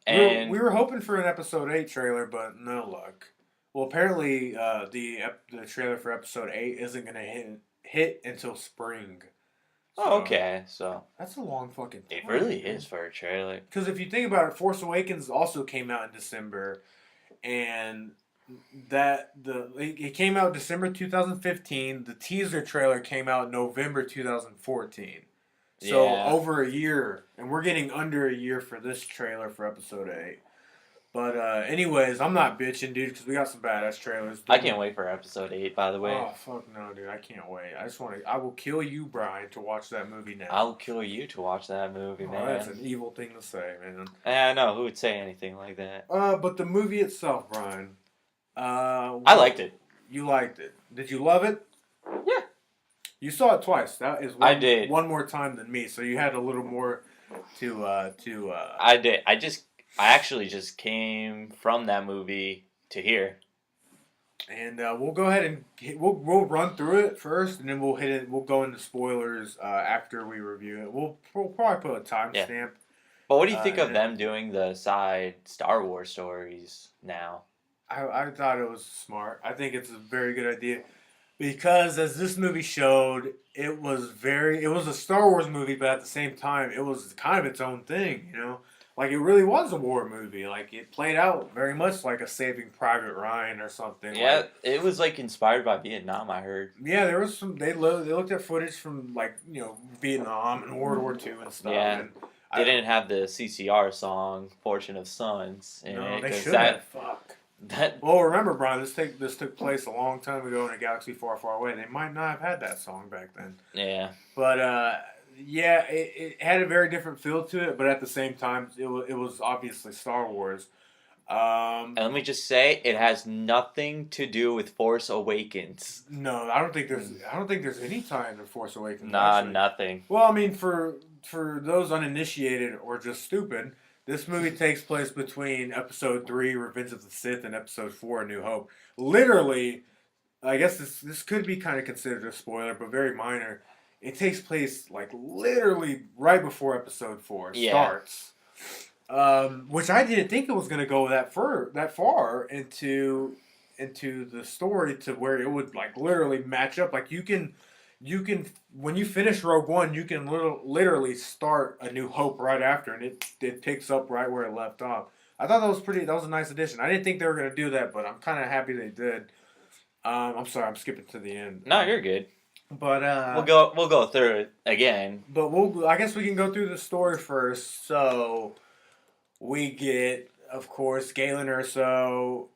And we were hoping for an Episode 8 trailer, but no luck. Well, apparently, the trailer for Episode 8 isn't going to hit until spring. So, okay, so that's a long fucking time. It really is for a trailer. Because if you think about it, Force Awakens also came out in December, and it came out December 2015. The teaser trailer came out November 2014. So over a year, and we're getting under a year for this trailer for Episode 8. But anyways, I'm not bitching, dude, because we got some badass trailers. I can't wait for Episode 8, by the way. Oh, fuck no, dude. I can't wait. I will kill you, Brian, to watch that movie now. I'll kill you to watch that movie, man. That's an evil thing to say, man. I know. Who would say anything like that? But the movie itself, Brian. I liked it. You liked it. Did you love it? Yeah. You saw it twice. That is I did. One more time than me, so you had a little more to I did. I actually just came from that movie to here. And we'll go ahead and we'll run through it first, and then we'll hit it. We'll go into spoilers after we review it. We'll probably put a timestamp. Yeah. But what do you think of them doing the side Star Wars stories now? I thought it was smart. I think it's a very good idea. Because as this movie showed, it was a Star Wars movie, but at the same time, it was kind of its own thing, it really was a war movie. It played out very much like a Saving Private Ryan or something. Yeah, it was inspired by Vietnam, I heard. Yeah, there was some. They looked at footage from Vietnam and World War II and stuff. Yeah, and they didn't have the CCR song "Fortune of Sons" in it. They should have. Fuck. Well, remember, Brian, this took place a long time ago in a galaxy far, far away. They might not have had that song back then. Yeah. But yeah, it had a very different feel to it. But at the same time, it was obviously Star Wars. And let me just say, it has nothing to do with Force Awakens. No, I don't think there's any tie into Force Awakens. Nah, actually. nothing. Well, I mean, for those uninitiated or just stupid, this movie takes place between Episode 3, Revenge of the Sith, and Episode 4, A New Hope. Literally, I guess this could be kind of considered a spoiler, but very minor. It takes place like literally right before Episode 4 starts. Which I didn't think it was going to go that far into the story to where it would like literally match up. Like you can when you finish Rogue One, you can literally start A New Hope right after, and it picks up right where it left off. I thought that was a nice addition. I didn't think they were going to do that, but I'm kind of happy they did. I'm sorry, I'm skipping to the end. No, you're good. But we'll go through it again. But I guess we can go through the story first. So we get, of course, Galen Erso.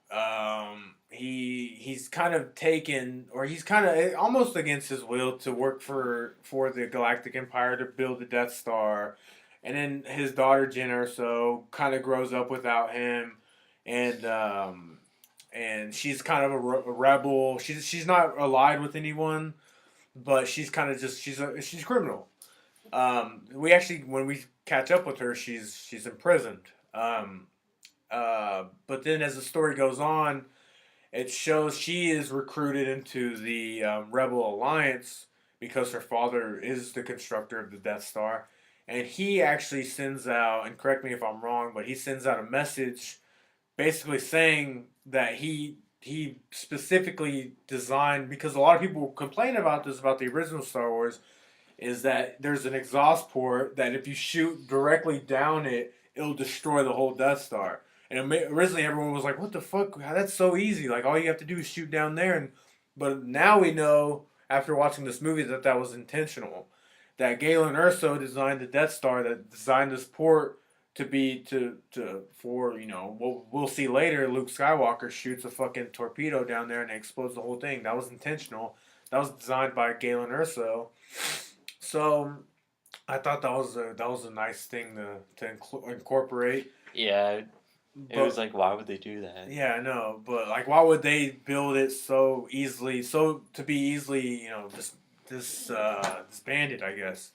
He's kind of taken, or he's kind of almost against his will to work for the Galactic Empire to build the Death Star, and then his daughter Jyn Erso kind of grows up without him, and she's kind of a rebel. She's not allied with anyone, but she's kind of just she's criminal. We actually, when we catch up with her, she's imprisoned. But then as the story goes on, it shows she is recruited into the Rebel Alliance because her father is the constructor of the Death Star. And he actually sends out, and correct me if I'm wrong, but he sends out a message basically saying that he specifically designed, because a lot of people complain about this, about the original Star Wars, is that there's an exhaust port that if you shoot directly down it, it'll destroy the whole Death Star. And originally everyone was like, what the fuck? That's so easy. Like, all you have to do is shoot down there. But now we know, after watching this movie, that was intentional. That Galen Erso designed the Death Star, that designed this port to be, for, you know, we'll see later, Luke Skywalker shoots a fucking torpedo down there and it explodes the whole thing. That was intentional. That was designed by Galen Erso. So I thought that was a nice thing to incorporate. Yeah. It was like, why would they do that? Yeah, I know, but like, why would they build it so easily, to be easily, you know, disbanded, I guess.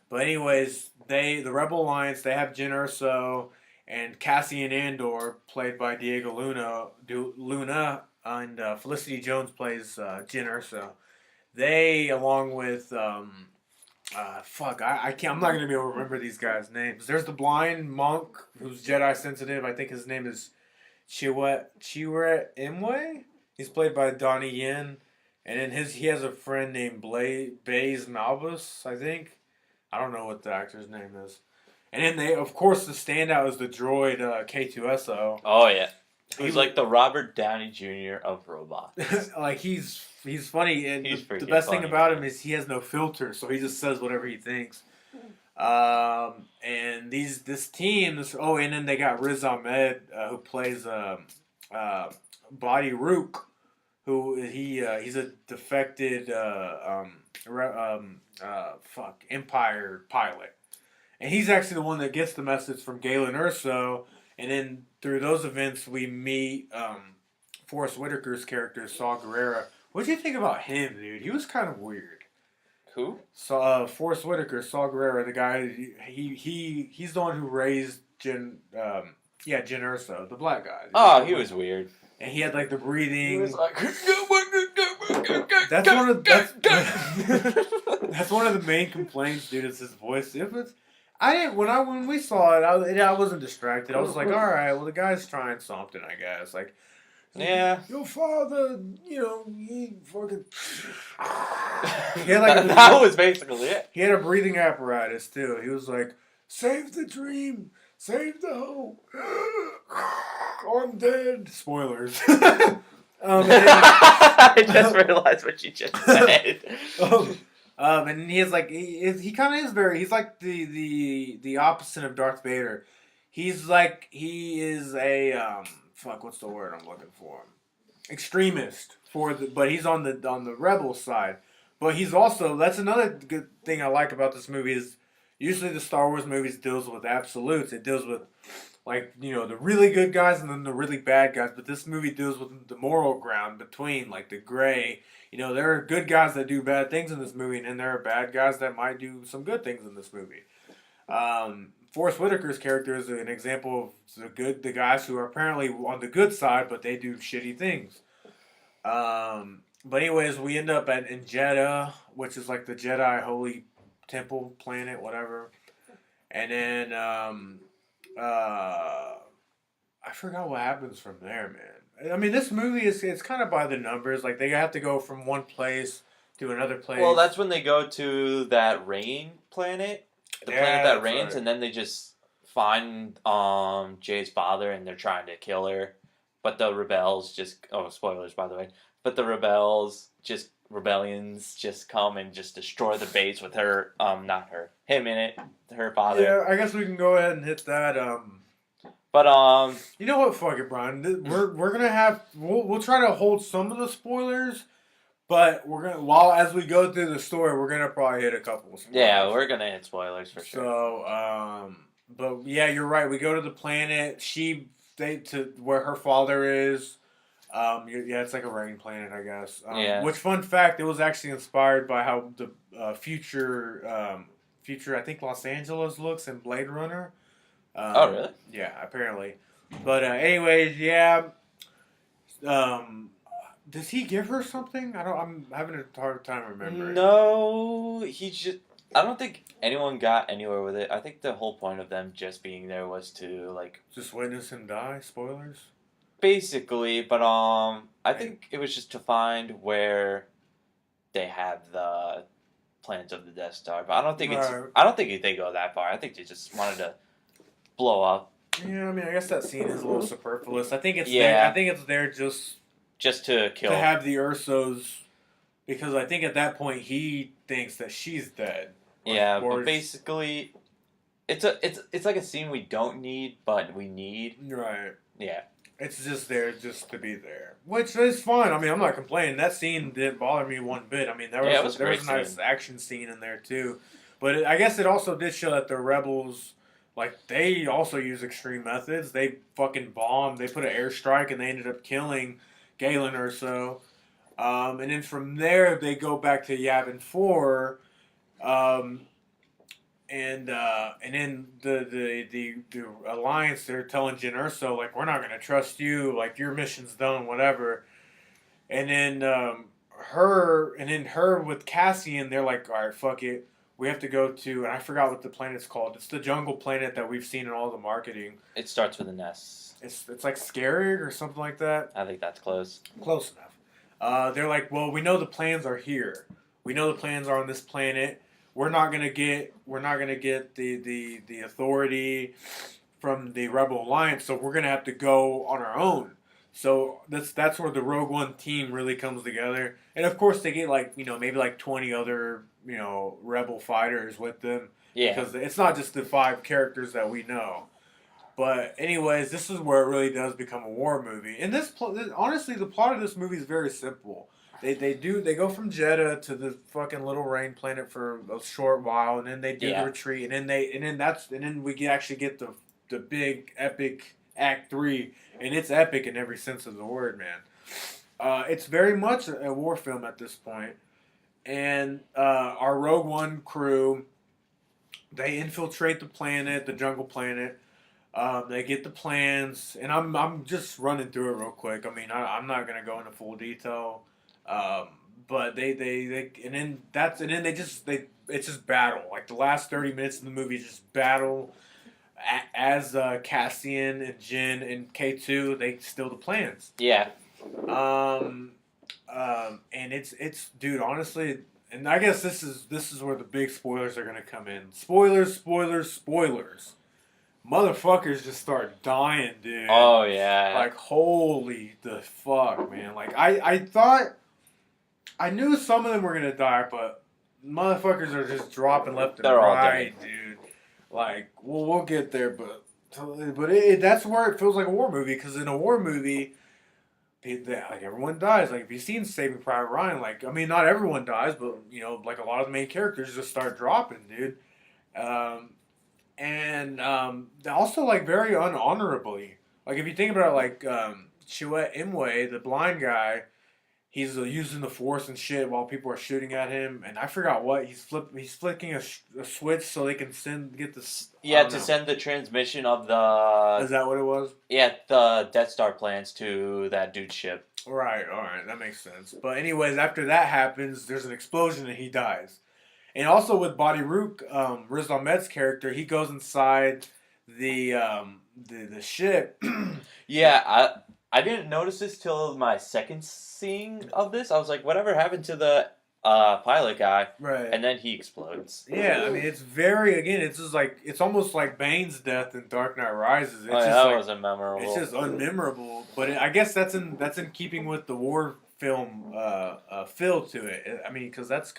But anyways, the Rebel Alliance, they have Jyn Erso and Cassian Andor, played by Diego Luna, and Felicity Jones plays Jyn Erso. They, along with I can't. I'm not gonna be able to remember these guys' names. There's the blind monk who's Jedi sensitive. I think his name is Chiwetel Imwe. He's played by Donnie Yen, and then he has a friend named Baze Malbus. I think. I don't know what the actor's name is. And then of course, the standout is the droid K2SO. Oh yeah, he's like the Robert Downey Jr. of robots. Like he's funny, and the best thing about him is he has no filter, so he just says whatever he thinks. And this team, and then they got Riz Ahmed, who plays Badi Rook, who he's a defected Empire pilot, and he's actually the one that gets the message from Galen Erso, and then through those events we meet Forrest Whitaker's character Saw Gerrera. What do you think about him, dude? He was kind of weird. Who? So, Forrest Whitaker, Saw Gerrera, the guy, he's the one who raised Jyn Erso, the black guy. Oh, he was weird. And he had like the breathing. He was like, that's one of the main complaints, dude. Is his voice. When we saw it, I wasn't distracted. I was like, all right, well the guy's trying something, I guess. Like, yeah. Your father, he fucking. That was basically it. He had a breathing apparatus too. He was like, "Save the dream, save the hope." I'm dead. Spoilers. I just realized what you just said. And he kind of is he's like the opposite of Darth Vader. He is a fuck, what's the word I'm looking for? Extremist but he's on the rebel side. But he's also, that's another good thing I like about this movie is usually the Star Wars movies deals with absolutes. It deals with like, you know, the really good guys and then the really bad guys, but this movie deals with the moral ground between like the gray. You know, there are good guys that do bad things in this movie, and then there are bad guys that might do some good things in this movie. Forrest Whitaker's character is an example of the guys who are apparently on the good side, but they do shitty things. But anyways, we end up in Jeddah, which is like the Jedi Holy Temple planet, whatever. And then I forgot what happens from there, man. I mean, this movie it's kind of by the numbers. Like they have to go from one place to another place. Well, that's when they go to that rain planet. The planet that rains, right. And then they just find Jay's father, and they're trying to kill her. But the rebels just... Oh, spoilers, by the way. But the rebellions just come and just destroy the base with her... not her. Him in it. Her father. Yeah, I guess we can go ahead and hit that. But, You know what? Fuck it, Brian. We're gonna have... We'll try to hold some of the spoilers... But we're gonna as we go through the story, we're gonna probably hit a couple of spoilers. Yeah, we're gonna hit spoilers for sure. So, but yeah, you're right. We go to the planet. To where her father is. Yeah, it's like a rain planet, I guess. Yeah. Which fun fact? It was actually inspired by how the future. I think Los Angeles looks in Blade Runner. Oh really? Yeah, apparently. But anyways, yeah. Does he give her something? I'm having a hard time remembering. No, I don't think anyone got anywhere with it. I think the whole point of them just being there was to like just witness him die. Spoilers. Basically, but I think it was just to find where they had the plans of the Death Star. But I don't think they go that far. I think they just wanted to blow up. Yeah, I mean, I guess that scene is a little superfluous. I think it's there. I think it's there just to kill. To have the Ursos, because I think at that point he thinks that she's dead. But basically, it's like a scene we don't need, but we need. Right. Yeah. It's just there just to be there, which is fine. I mean, I'm not complaining. That scene didn't bother me one bit. I mean, there was a nice action scene in there too, but I guess it also did show that the rebels. Like, they also use extreme methods. They fucking bombed. They put an airstrike, and they ended up killing Galen or so. And then from there, they go back to Yavin 4. And then the Alliance, they're telling Jyn Erso, like, we're not going to trust you. Like, your mission's done, whatever. And then her with Cassian, they're like, all right, fuck it. We have to go to, and I forgot what the planet's called. It's the jungle planet that we've seen in all the marketing. It starts with an S. It's like Scarig or something like that. I think that's close. Close enough. They're like, well, we know the plans are here. We know the plans are on this planet. We're not gonna get the authority from the Rebel Alliance, so we're gonna have to go on our own. So that's where the Rogue One team really comes together. And of course they get like, maybe like 20 other, Rebel fighters with them. Yeah. Because it's not just the 5 characters that we know. But anyways, this is where it really does become a war movie. And honestly, the plot of this movie is very simple. They go from Jeddah to the fucking little rain planet for a short while, and then they do the retreat, and then we actually get the big epic Act 3, and it's epic in every sense of the word, man. It's very much a war film at this point. And our Rogue One crew, they infiltrate the planet, the jungle planet. They get the plans, and I'm just running through it real quick. I mean, I'm not gonna go into full detail, but it's just battle. Like the last 30 minutes of the movie is just battle. As Cassian and Jyn and K2, they steal the plans. Yeah. And it's dude, honestly, and I guess this is where the big spoilers are gonna come in. Spoilers. Motherfuckers just start dying, dude. Oh yeah. Like holy the fuck, man. Like I thought I knew some of them were gonna die, but motherfuckers are just dropping left and right, dude. Like we'll get there, but But that's where it feels like a war movie, because in a war movie, like everyone dies. Like if you've seen Saving Private Ryan, like I mean, not everyone dies, but like a lot of the main characters just start dropping, dude. Um, and also like very unhonorably. Like if you think about it, like Chiwetel Imwe, the blind guy, he's using the force and shit while people are shooting at him, and I forgot what he's flicking a switch so they can get this. Yeah, to send the transmission of the. Is that what it was? Yeah, the Death Star plans to that dude's ship. Right, all right, that makes sense. But anyways, after that happens, there's an explosion and he dies. And also with Body Rook, Riz Ahmed's character, he goes inside the ship. Yeah, I didn't notice this till my second seeing of this. I was like, whatever happened to the pilot guy? Right. And then he explodes. Yeah, I mean, it's it's just like, it's almost like Bane's death in Dark Knight Rises. It's that wasn't memorable. It's just unmemorable. But I guess that's in keeping with the war film feel to it. I mean, because that's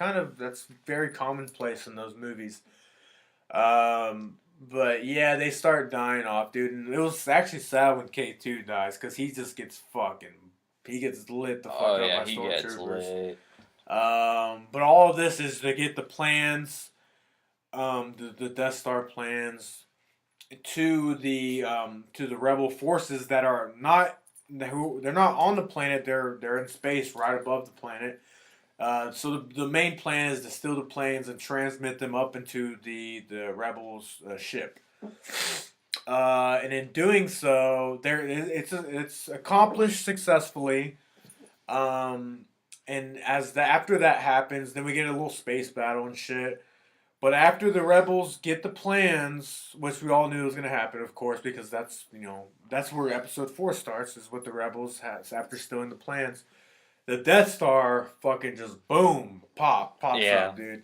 very commonplace in those movies. But yeah, they start dying off, dude. And it was actually sad when K2 dies, because he just gets he gets lit the fuck up by stormtroopers. But all of this is to get the plans, the Death Star plans, to the rebel forces that are not they're not on the planet. They're in space right above the planet. So the main plan is to steal the planes and transmit them up into the rebels' ship. And in doing so, it's accomplished successfully. And after that happens, then we get a little space battle and shit. But after the rebels get the plans, which we all knew was gonna happen, of course, because that's where Episode 4 starts, is what the rebels has after stealing the plans. The Death Star fucking just boom pops up, dude.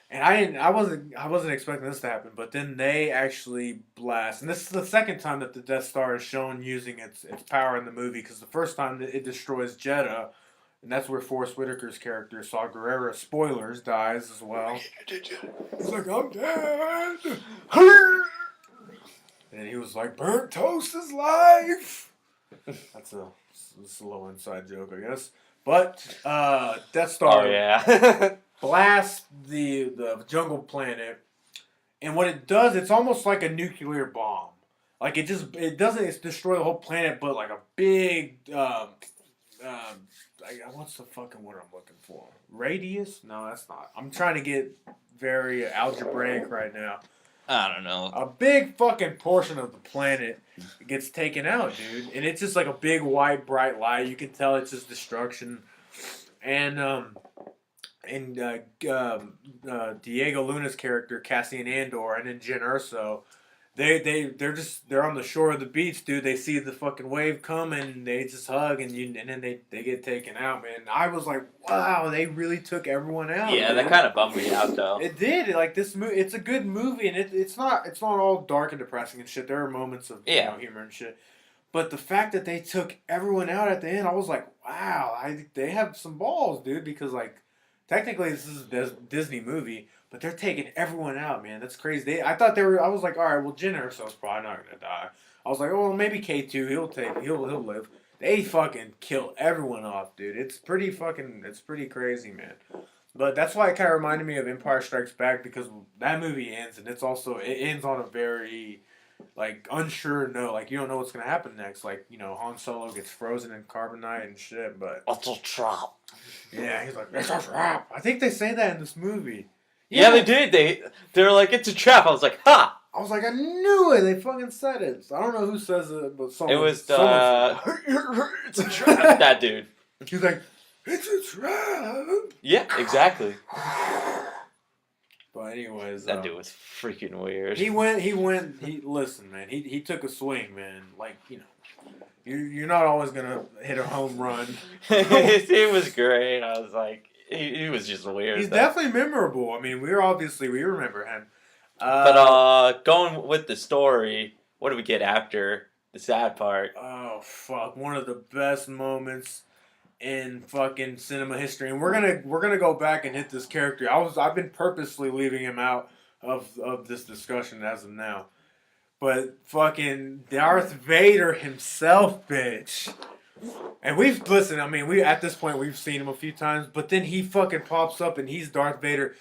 And I wasn't expecting this to happen, but then they actually blast, and this is the second time that the Death Star is shown using its power in the movie, because the first time it destroys Jeddah, and that's where Forrest Whitaker's character, Saw Gerrera, spoilers, dies as well. He's like, I'm dead. And he was like, burnt toast is life. That's a little inside joke, I guess. But Death Star blasts the jungle planet, and what it does, it's almost like a nuclear bomb. Like it's destroy the whole planet, but like a big what's the fucking word I'm looking for? Radius? No, that's not. I'm trying to get very algebraic right now. I don't know. A big fucking portion of the planet gets taken out, dude. And it's just like a big white bright light. You can tell it's just destruction. And Diego Luna's character, Cassian Andor, and then Jyn Erso, they're on the shore of the beach, dude. They see the fucking wave coming, and they just hug, and then they get taken out, man. I was like, wow, they really took everyone out. Yeah, that kind of bummed me out, though. It did. Like this movie, it's a good movie, and it's not all dark and depressing and shit. There are moments of humor and shit. But the fact that they took everyone out at the end, I was like, wow, they have some balls, dude. Because like, technically this is a Disney movie, but they're taking everyone out, man. That's crazy. I was like, all right, well, Jyn Erso's probably not gonna die. I was like, oh, maybe K2, he'll live. They fucking kill everyone off, dude. It's pretty crazy, man. But that's why it kind of reminded me of Empire Strikes Back, because that movie ends, and it ends on a very like unsure note. Like you don't know what's gonna happen next. Like Han Solo gets frozen in carbonite and shit. But it's a trap. Yeah, he's like, it's a trap. I think they say that in this movie. Yeah, they did. They're like, it's a trap. I was like, ha! I was like, I knew it. They fucking said it. So I don't know who says it, but someone. It was it's a trap. That dude. He's like, it's a trap. Yeah, exactly. But anyways, that dude was freaking weird. Listen, man. He took a swing, man. Like you're not always gonna hit a home run. It was great. I was like, he was just weird. He's definitely memorable. I mean, we remember him. But going with the story, what do we get after the sad part? Oh fuck! One of the best moments in fucking cinema history, and we're gonna go back and hit this character. I've been purposely leaving him out of this discussion as of now, but fucking Darth Vader himself, bitch. And we at this point we've seen him a few times, but then he fucking pops up and he's Darth Vader.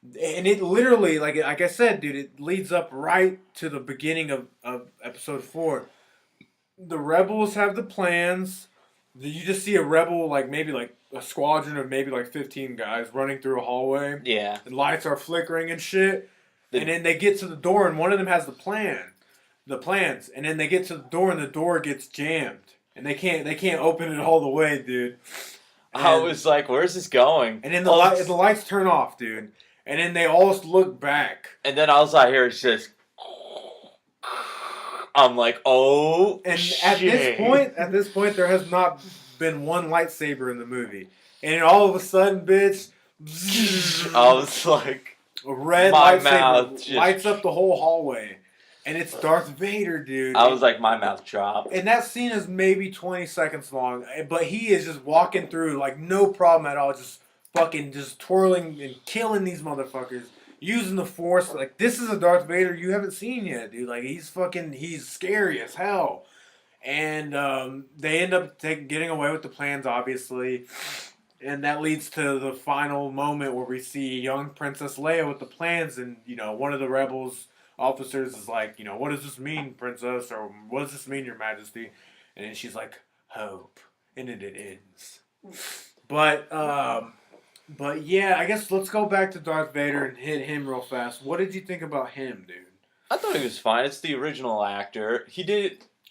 And it literally, like I said, dude, it leads up right to the beginning of episode 4. The rebels have the plans. You just see a rebel, maybe a squadron of maybe 15 guys running through a hallway. Yeah. The lights are flickering and shit. And then they get to the door and one of them has the plans. And then they get to the door and the door gets jammed. And they can't open it all the way, dude. And I was like, where's this going? And then the lights turn off, dude. And then they all look back. And then all I hear is just... I'm like, oh, and shit. At this point, there has not been one lightsaber in the movie. And all of a sudden, bitch... I was like... A red lightsaber lights up the whole hallway. And it's Darth Vader, dude. I was like, my mouth dropped. And that scene is maybe 20 seconds long. But he is just walking through, no problem at all. Just fucking just twirling and killing these motherfuckers. Using the Force. This is a Darth Vader you haven't seen yet, dude. He's scary as hell. And they end up getting away with the plans, obviously. And that leads to the final moment where we see young Princess Leia with the plans. And, one of the rebels... officers is like, what does this mean, princess? Or what does this mean, your majesty? And then she's like, hope. And then it ends. But yeah, I guess let's go back to Darth Vader and hit him real fast. What did you think about him, dude? I thought he was fine. It's the original actor.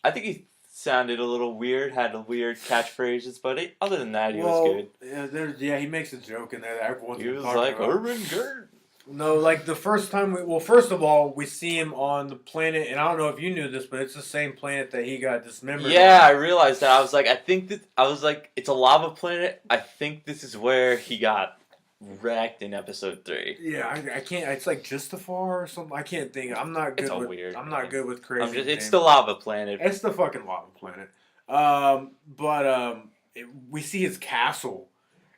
I think he sounded a little weird, had weird catchphrases, but other than that, he was good. Yeah, he makes a joke in there that everyone's He was like, Urban Gert. No, the first time first of all, we see him on the planet, and I don't know if you knew this, but it's the same planet that he got dismembered. Yeah, on. I realized that. I was like, it's a lava planet. I think this is where he got wrecked in episode 3. Yeah, I can't. It's Justifar or something. I can't think. I'm not good. I'm not good with crazy. It's the lava planet. It's the fucking lava planet. We see his castle.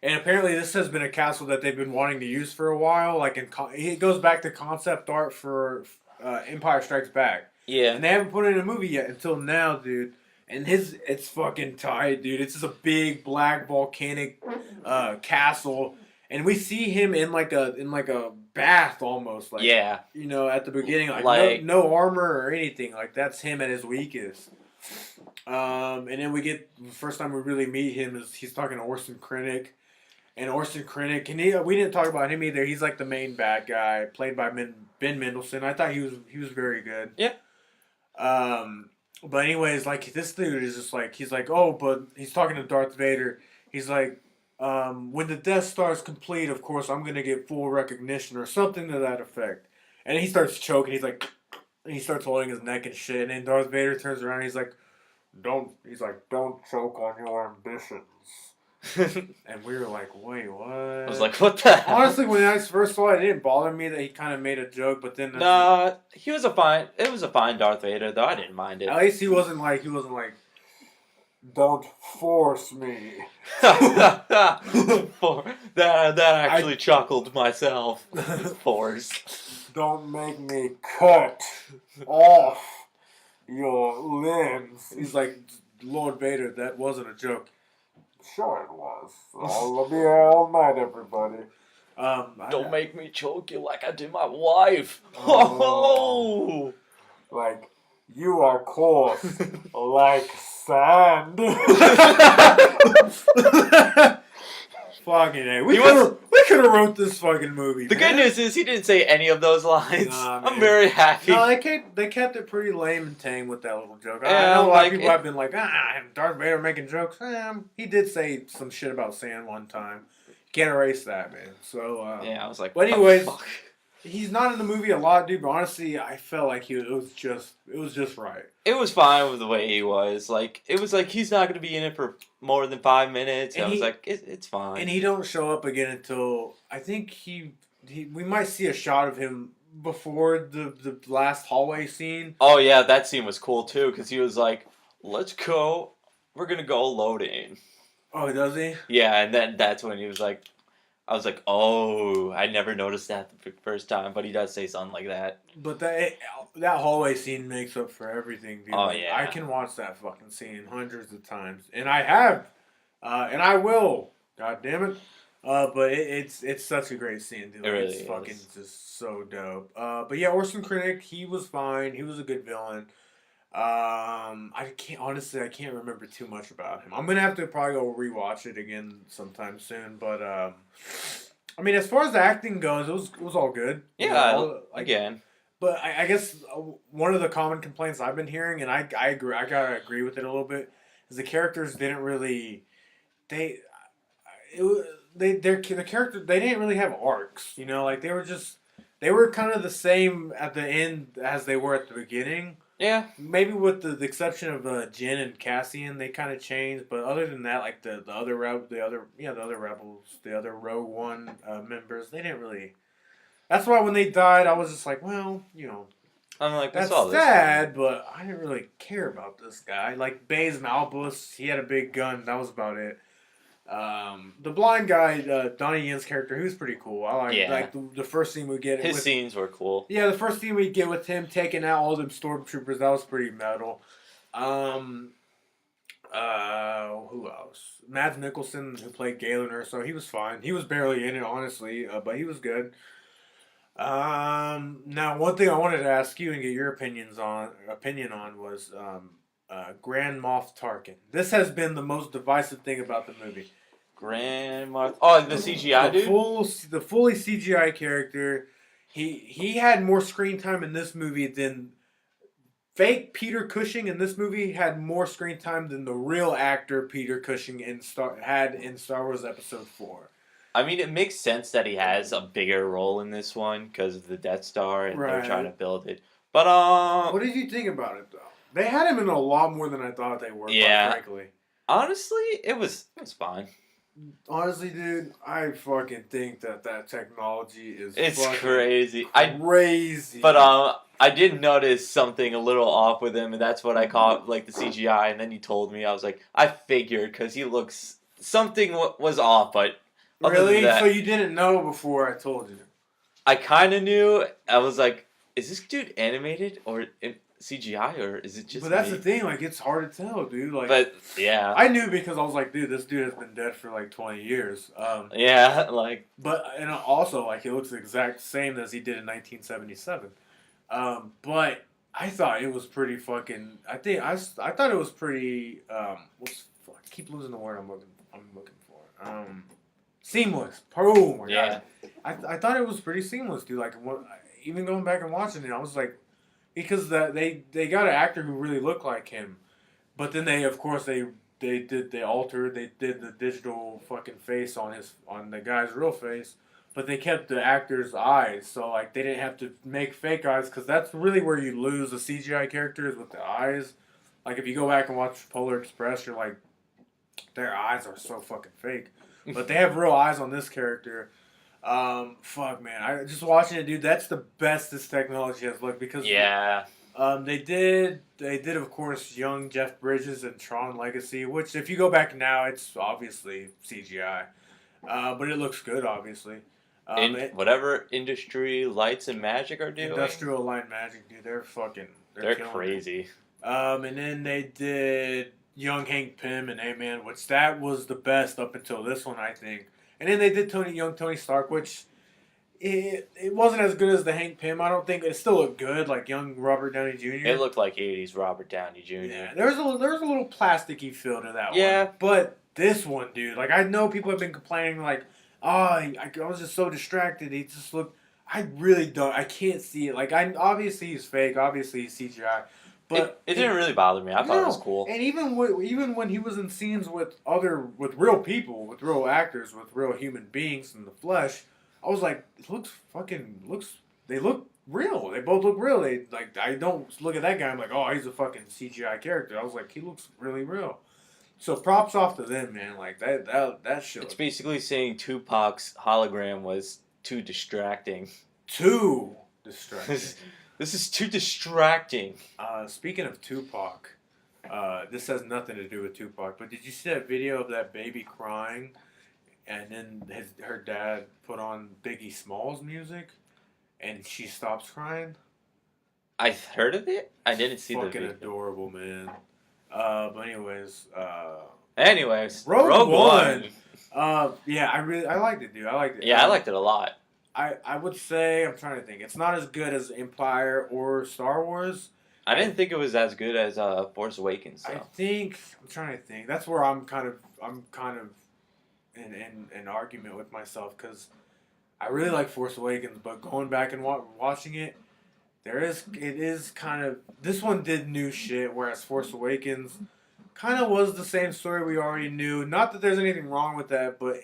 And apparently this has been a castle that they've been wanting to use for a while. It goes back to concept art for Empire Strikes Back. Yeah. And they haven't put it in a movie yet until now, dude. And it's fucking tight, dude. It's just a big black volcanic castle. And we see him in a bath almost. Yeah. At the beginning. No armor or anything. That's him at his weakest. And then the first time we really meet him is he's talking to Orson Krennic. And Orson Krennic, we didn't talk about him either. He's the main bad guy, played by Ben Mendelsohn. I thought he was very good. Yeah. But anyways, this dude is just but he's talking to Darth Vader. He's like, when the Death Star is complete, of course, I'm gonna get full recognition or something to that effect. And he starts choking. He's like, and he starts holding his neck and shit. And then Darth Vader turns around. And he's like, don't choke on your ambitions. And we were like, wait, what? I was like, what the hell? Honestly, when I first saw it, it didn't bother me that he kind of made a joke, but then... Nah, it was a fine Darth Vader, though. I didn't mind it. At least he wasn't like, don't force me. That actually chuckled myself. Force. Don't make me cut off your limbs. He's like, Lord Vader, that wasn't a joke. Sure it was. I'll be here all night, everybody. Don't make me choke you like I did my wife. Oh! You are coarse like sand. Fucking A. We could have wrote this fucking movie. The good news is he didn't say any of those lines. I'm very happy. No, they kept it pretty lame and tame with that little joke. I know a lot of people have been like, Darth Vader making jokes. He did say some shit about sand one time. You can't erase that, man. So yeah, I was like, but anyways, he's not in the movie a lot, dude. But honestly, I felt like it was just right. It was fine with the way he was. It was like he's not going to be in it for more than 5 minutes. And I was like, it's fine. And he don't show up again until I think we might see a shot of him before the last hallway scene. Oh yeah, that scene was cool too because he was like, "Let's go. We're gonna go loading." Oh, does he? Yeah, and then that's when he was like, I was like, oh, I never noticed that the first time, but he does say something like that. But that hallway scene makes up for everything, dude. Oh Like, yeah. I can watch that fucking scene hundreds of times, and I have, and I will. God damn it. But it's such a great scene, dude. It Like, really it's fucking is. just so dope. But yeah, Orson Krennic, he was fine. He was a good villain. I can't remember too much about him. I'm gonna have to probably go rewatch it again sometime soon. But I mean, as far as the acting goes, it was all good. You know, Yeah. like, Again. but I guess one of the common complaints I've been hearing, and I agree, I gotta agree with it a little bit, is the characters didn't really they it, wa- the character they didn't really have arcs. You know, like they were kind of the same at the end as they were at the beginning. Yeah. Maybe with the exception of Jin and Cassian, they kind of changed. But other than that, like the other the other rebels, the other Rogue One members, they didn't really. That's why when they died, I was just like, well, I'm like, we that's saw this sad, but I didn't really care about this guy. Like Baze Malbus, he had a big gun. That was about it. The blind guy, Donnie Yen's character, he was pretty cool. I Yeah. like the first scene we get. His scenes were cool. Yeah, the first scene we get with him taking out all them stormtroopers, that was pretty metal. Who else? Mads Mikkelsen, who played Galen Erso, he was fine. He was barely in it, honestly, but he was good. Now one thing I wanted to ask you and get your opinion on was Grand Moff Tarkin. This has been the most divisive thing about the movie. Grandma. Oh, the CGI dude. The fully CGI character. He had more screen time in this movie than fake Peter Cushing in this movie had more screen time than the real actor Peter Cushing had in Star Wars Episode 4. I mean, it makes sense that he has a bigger role in this one because of the Death Star and they're trying to build it. But what did you think about it though? They had him in a lot more than I thought they were. Yeah, quite frankly. Honestly, it was fine. Honestly, dude, I fucking think that technology is crazy. Crazy. But I did notice something a little off with him, and that's what I caught, like the CGI. And then you told me, I was like, I figured because he looks something was off, but. Really? So you didn't know before I told you? I kind of knew. I was like, is this dude animated or CGI or is it just But that's the thing, like, it's hard to tell, dude. Like, but, yeah. I knew because I was like, dude, this dude has been dead for, like, 20 years. Yeah, like. But, and also, like, he looks the exact same as he did in 1977. But I thought it was pretty fucking, I thought it was pretty, I keep losing the word I'm looking for. Seamless. Oh my god. I thought it was pretty seamless, dude. Like, even going back and watching it, I was like, because they got an actor who really looked like him, but then they did the digital fucking face on the guy's real face, but they kept the actor's eyes, so like they didn't have to make fake eyes because that's really where you lose the CGI characters with the eyes. Like if you go back and watch Polar Express, you're like, their eyes are so fucking fake. But they have real eyes on this character. Fuck, man. I just watching it, dude. That's the best this technology has looked because they did of course young Jeff Bridges and Tron Legacy, which if you go back now, it's obviously CGI, but it looks good, obviously. Whatever Industry Lights and Magic are doing. Industrial Light and Magic, dude. They're crazy. And then they did young Hank Pym and Ant-Man, which that was the best up until this one, I think. And then they did young Tony Stark, which it wasn't as good as the Hank Pym. I don't think it still looked good, like young Robert Downey Jr. It looked like 80s Robert Downey Jr. Yeah, there was a little plasticky feel to that one. Yeah. But this one, dude, like I know people have been complaining, like, oh, I was just so distracted. He just looked. I really don't. I can't see it. Like obviously he's fake. Obviously he's CGI. But it didn't really bother me. I thought it was cool. And even when he was in scenes with real people, with real actors, with real human beings in the flesh, I was like, they look real. They both look real. I don't look at that guy. I'm like, oh, he's a fucking CGI character. I was like, he looks really real. So props off to them, man. Like that shit. It's basically saying Tupac's hologram was too distracting. Too distracting. This is too distracting. Speaking of Tupac, this has nothing to do with Tupac, but did you see that video of that baby crying, and then her dad put on Biggie Smalls music, and she stops crying? I heard of it. I didn't see the Fucking video. adorable, man. But anyways, Rogue One. Yeah, I liked it, dude. I liked it. Yeah, I liked it a lot. I would say, I'm trying to think. It's not as good as Empire or Star Wars. I didn't think it was as good as Force Awakens. So. I'm trying to think. That's where I'm kind of in an argument with myself because I really like Force Awakens, but going back and watching it, it is kind of, this one did new shit, whereas Force Awakens kind of was the same story we already knew. Not that there's anything wrong with that, but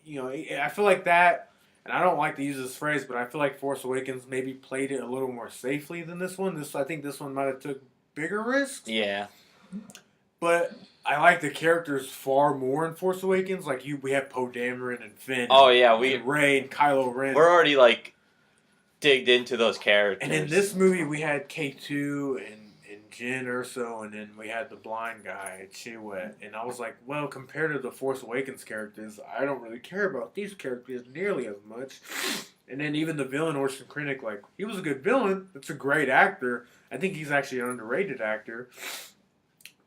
I feel like that. And I don't like to use this phrase, but I feel like Force Awakens maybe played it a little more safely than this one. I think this one might have took bigger risks. Yeah. But I like the characters far more in Force Awakens. Like we have Poe Dameron and Finn. Oh yeah, and Rey and Kylo Ren. We're already like digged into those characters. And in this movie, we had K2 and Jyn Erso, and then we had the blind guy, Chewette. And I was like, well, compared to the Force Awakens characters, I don't really care about these characters nearly as much. And then even the villain, Orson Krennic, like, he was a good villain. That's a great actor. I think he's actually an underrated actor.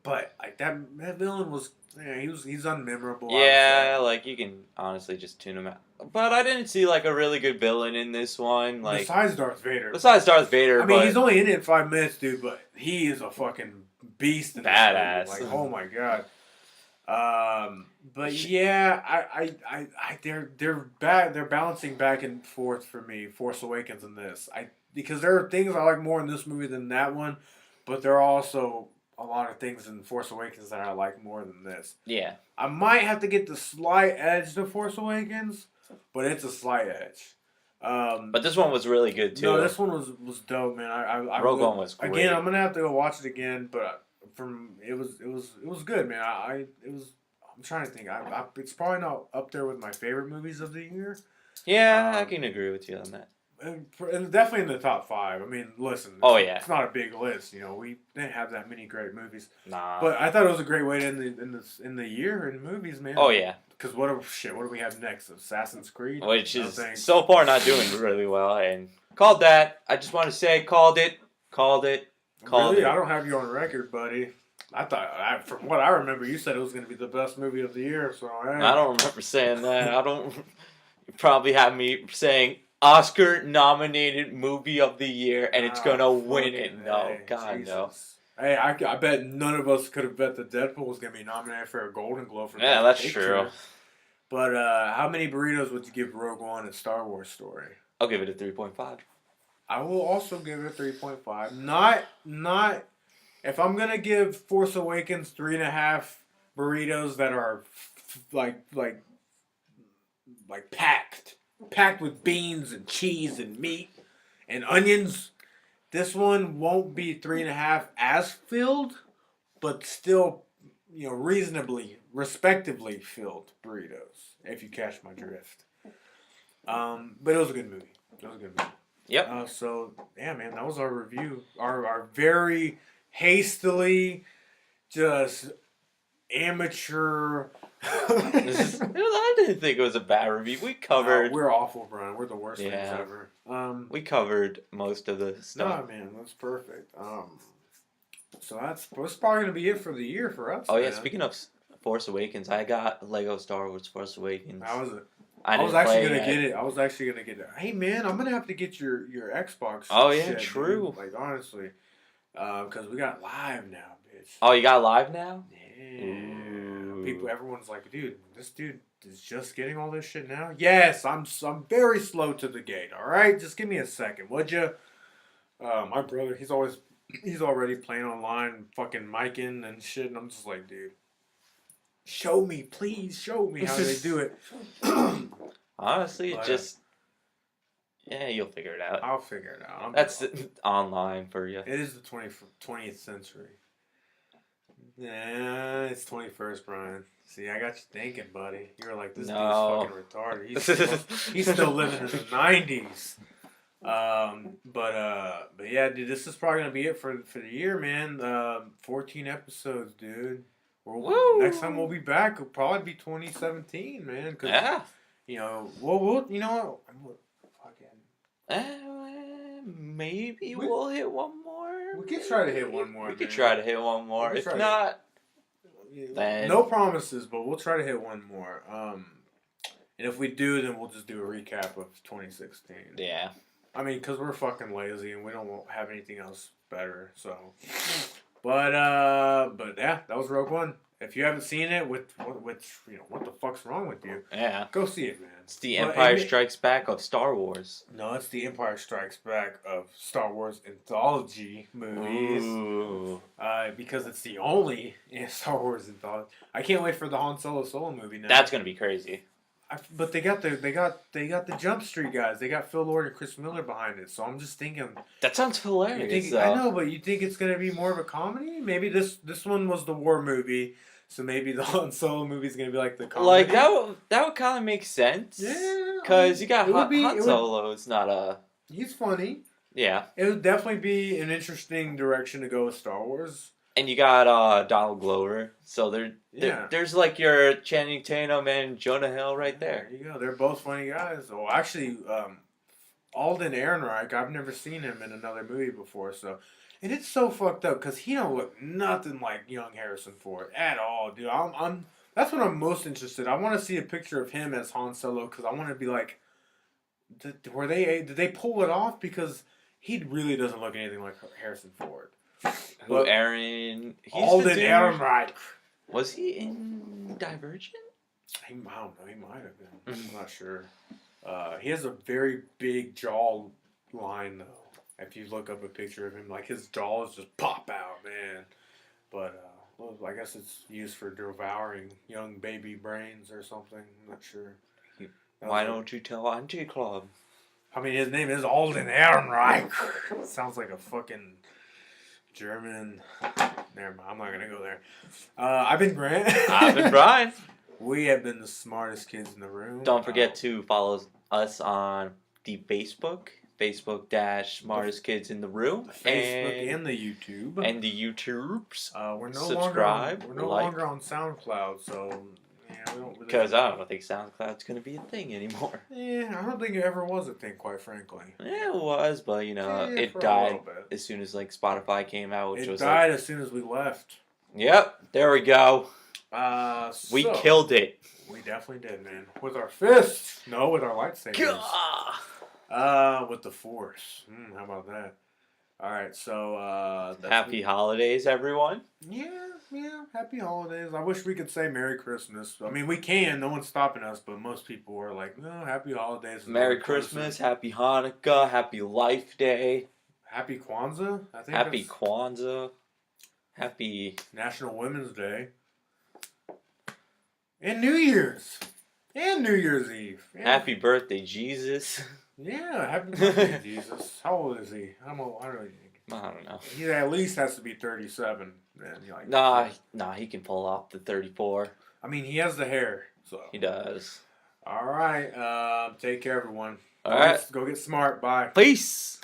But like that villain was, he's unmemorable. Yeah, like you can honestly just tune him out. But I didn't see like a really good villain in this one. Like besides Darth Vader. I mean, he's only in it in 5 minutes, dude. But he is a fucking beast. Badass. Like, oh my god. But yeah, they're bad. They're balancing back and forth for me. Force Awakens and this, because there are things I like more in this movie than that one, but there are also a lot of things in Force Awakens that I like more than this. Yeah. I might have to get the slight edge to Force Awakens, but it's a slight edge. But this one was really good too. No, this one was dope, man. Rogue One was great. Again, I'm gonna have to go watch it again, but it was good, man. I'm trying to think. It's probably not up there with my favorite movies of the year. Yeah, I can agree with you on that. And definitely in the top 5. I mean, listen. It's not a big list. We didn't have that many great movies. Nah. But I thought it was a great way to end in the year in movies, man. Oh yeah. Because what do we have next? Assassin's Creed, which is so far not doing really well, and called that. I just want to say, called it. Really, I don't have you on record, buddy. I thought, from what I remember, you said it was going to be the best movie of the year. So I don't remember saying that. You probably have me saying Oscar-nominated movie of the year, and it's gonna win it. No, God, Jesus. No. Hey, I bet none of us could have bet that Deadpool was gonna be nominated for a Golden Globe for yeah, that's true. But how many burritos would you give Rogue One and Star Wars Story? I'll give it a 3.5. I will also give it a 3.5. Not. If I'm gonna give Force Awakens 3.5 burritos that are like packed with beans and cheese and meat and onions, this one won't be 3.5 as filled, but still, respectively filled burritos, if you catch my drift. But it was a good movie. Yep. So yeah, man, that was our review. Our very hastily, just amateur. I didn't think it was a bad review. We covered. We're awful, Brian. We're the worst things ever. We covered most of the stuff. No, man, that's perfect. So that's probably gonna be it for the year for us. Oh yeah, speaking of Force Awakens, I got Lego Star Wars Force Awakens. How was it? I was actually gonna get it. Hey man, I'm gonna have to get your Xbox. Oh yeah, true. Dude. Like honestly, because we got live now, bitch. Oh, you got live now? Yeah. Everyone's like, dude, this dude is just getting all this shit now. Yes, I'm very slow to the gate. All right, just give me a second, would you? My brother, he's already playing online, fucking micing and shit, and I'm just like, dude, please show me how they do it. Honestly, you'll figure it out. I'll figure it out. That's online for you. It is the 20th century. Yeah, it's 21st, Brian. See, I got you thinking, buddy. You were like, this dude's fucking retarded. He's still living in the 90s. But yeah, dude, this is probably gonna be it for the year, man. 14 episodes, dude. Next time we'll be back, it'll probably be 2017, man. Yeah. Fucking. Maybe we'll hit one more. We could try to hit one more. We could try to hit one more. If not, then no promises, but we'll try to hit one more. And if we do, then we'll just do a recap of 2016. Yeah. I mean, because we're fucking lazy and we don't have anything else better. So, but yeah, that was Rogue One. If you haven't seen it, what the fuck's wrong with you? Yeah. Go see it, man. It's the Empire Strikes Back of Star Wars. No, it's the Empire Strikes Back of Star Wars Anthology movies. Ooh. Because it's the only Star Wars anthology. I can't wait for the Han Solo movie now. That's gonna be crazy. But they got the Jump Street guys. They got Phil Lord and Chris Miller behind it. So I'm just thinking. That sounds hilarious. I know, but you think it's gonna be more of a comedy? Maybe this one was the war movie, so maybe the Han Solo movie is gonna be like the comedy. Like that would kind of make sense. Yeah, because you got Han Solo. It's not a. He's funny. Yeah. It would definitely be an interesting direction to go with Star Wars. And you got Donald Glover, so there's like your Channing Tatum and Jonah Hill right there. There you go. They're both funny guys. Well, actually, Alden Ehrenreich, I've never seen him in another movie before, so. And it's so fucked up because he don't look nothing like young Harrison Ford at all, dude. That's what I'm most interested. I want to see a picture of him as Han Solo because I want to be like, did they pull it off? Because he really doesn't look anything like Harrison Ford. Alden Ehrenreich. Was he in Divergent? I don't know. He might have been. I'm not sure. He has a very big jaw line, though. If you look up a picture of him, like his jaws just pop out, man. But I guess it's used for devouring young baby brains or something. I'm not sure. Why don't you tell Auntie Club? I mean, his name is Alden Ehrenreich. Sounds like a fucking German. Never mind. I'm not gonna go there. I've been Grant. I've been Brian. We have been the smartest kids in the room. Don't forget to follow us on the Facebook.com/smartest kids in the room. The Facebook and the YouTube. And the YouTubes. We're no subscribe. We're no longer on SoundCloud, so yeah, we don't really. Because I don't think SoundCloud's gonna be a thing anymore. Yeah, I don't think it ever was a thing, quite frankly. Yeah, it was, but it died as soon as like Spotify came out, which it was died as soon as we left. Yep, there we go. We killed it. We definitely did, man. With our fists. No, with our lightsabers. With the Force. How about that? All right, so happy holidays, everyone. Yeah, happy holidays. I wish we could say Merry Christmas. I mean, we can. No one's stopping us, but most people are like, no, happy holidays. Merry Christmas, happy Hanukkah, happy Life Day. Happy Kwanzaa, I think. Happy Kwanzaa. Happy National Women's Day. And New Year's. And New Year's Eve. And happy birthday, Jesus. Yeah, happy birthday, Jesus. How old is he? I don't know. He at least has to be 37. Man. Nah, he can pull off the 34. I mean, he has the hair, so. He does. All right. Take care, everyone. All right. Go get smart. Bye. Peace.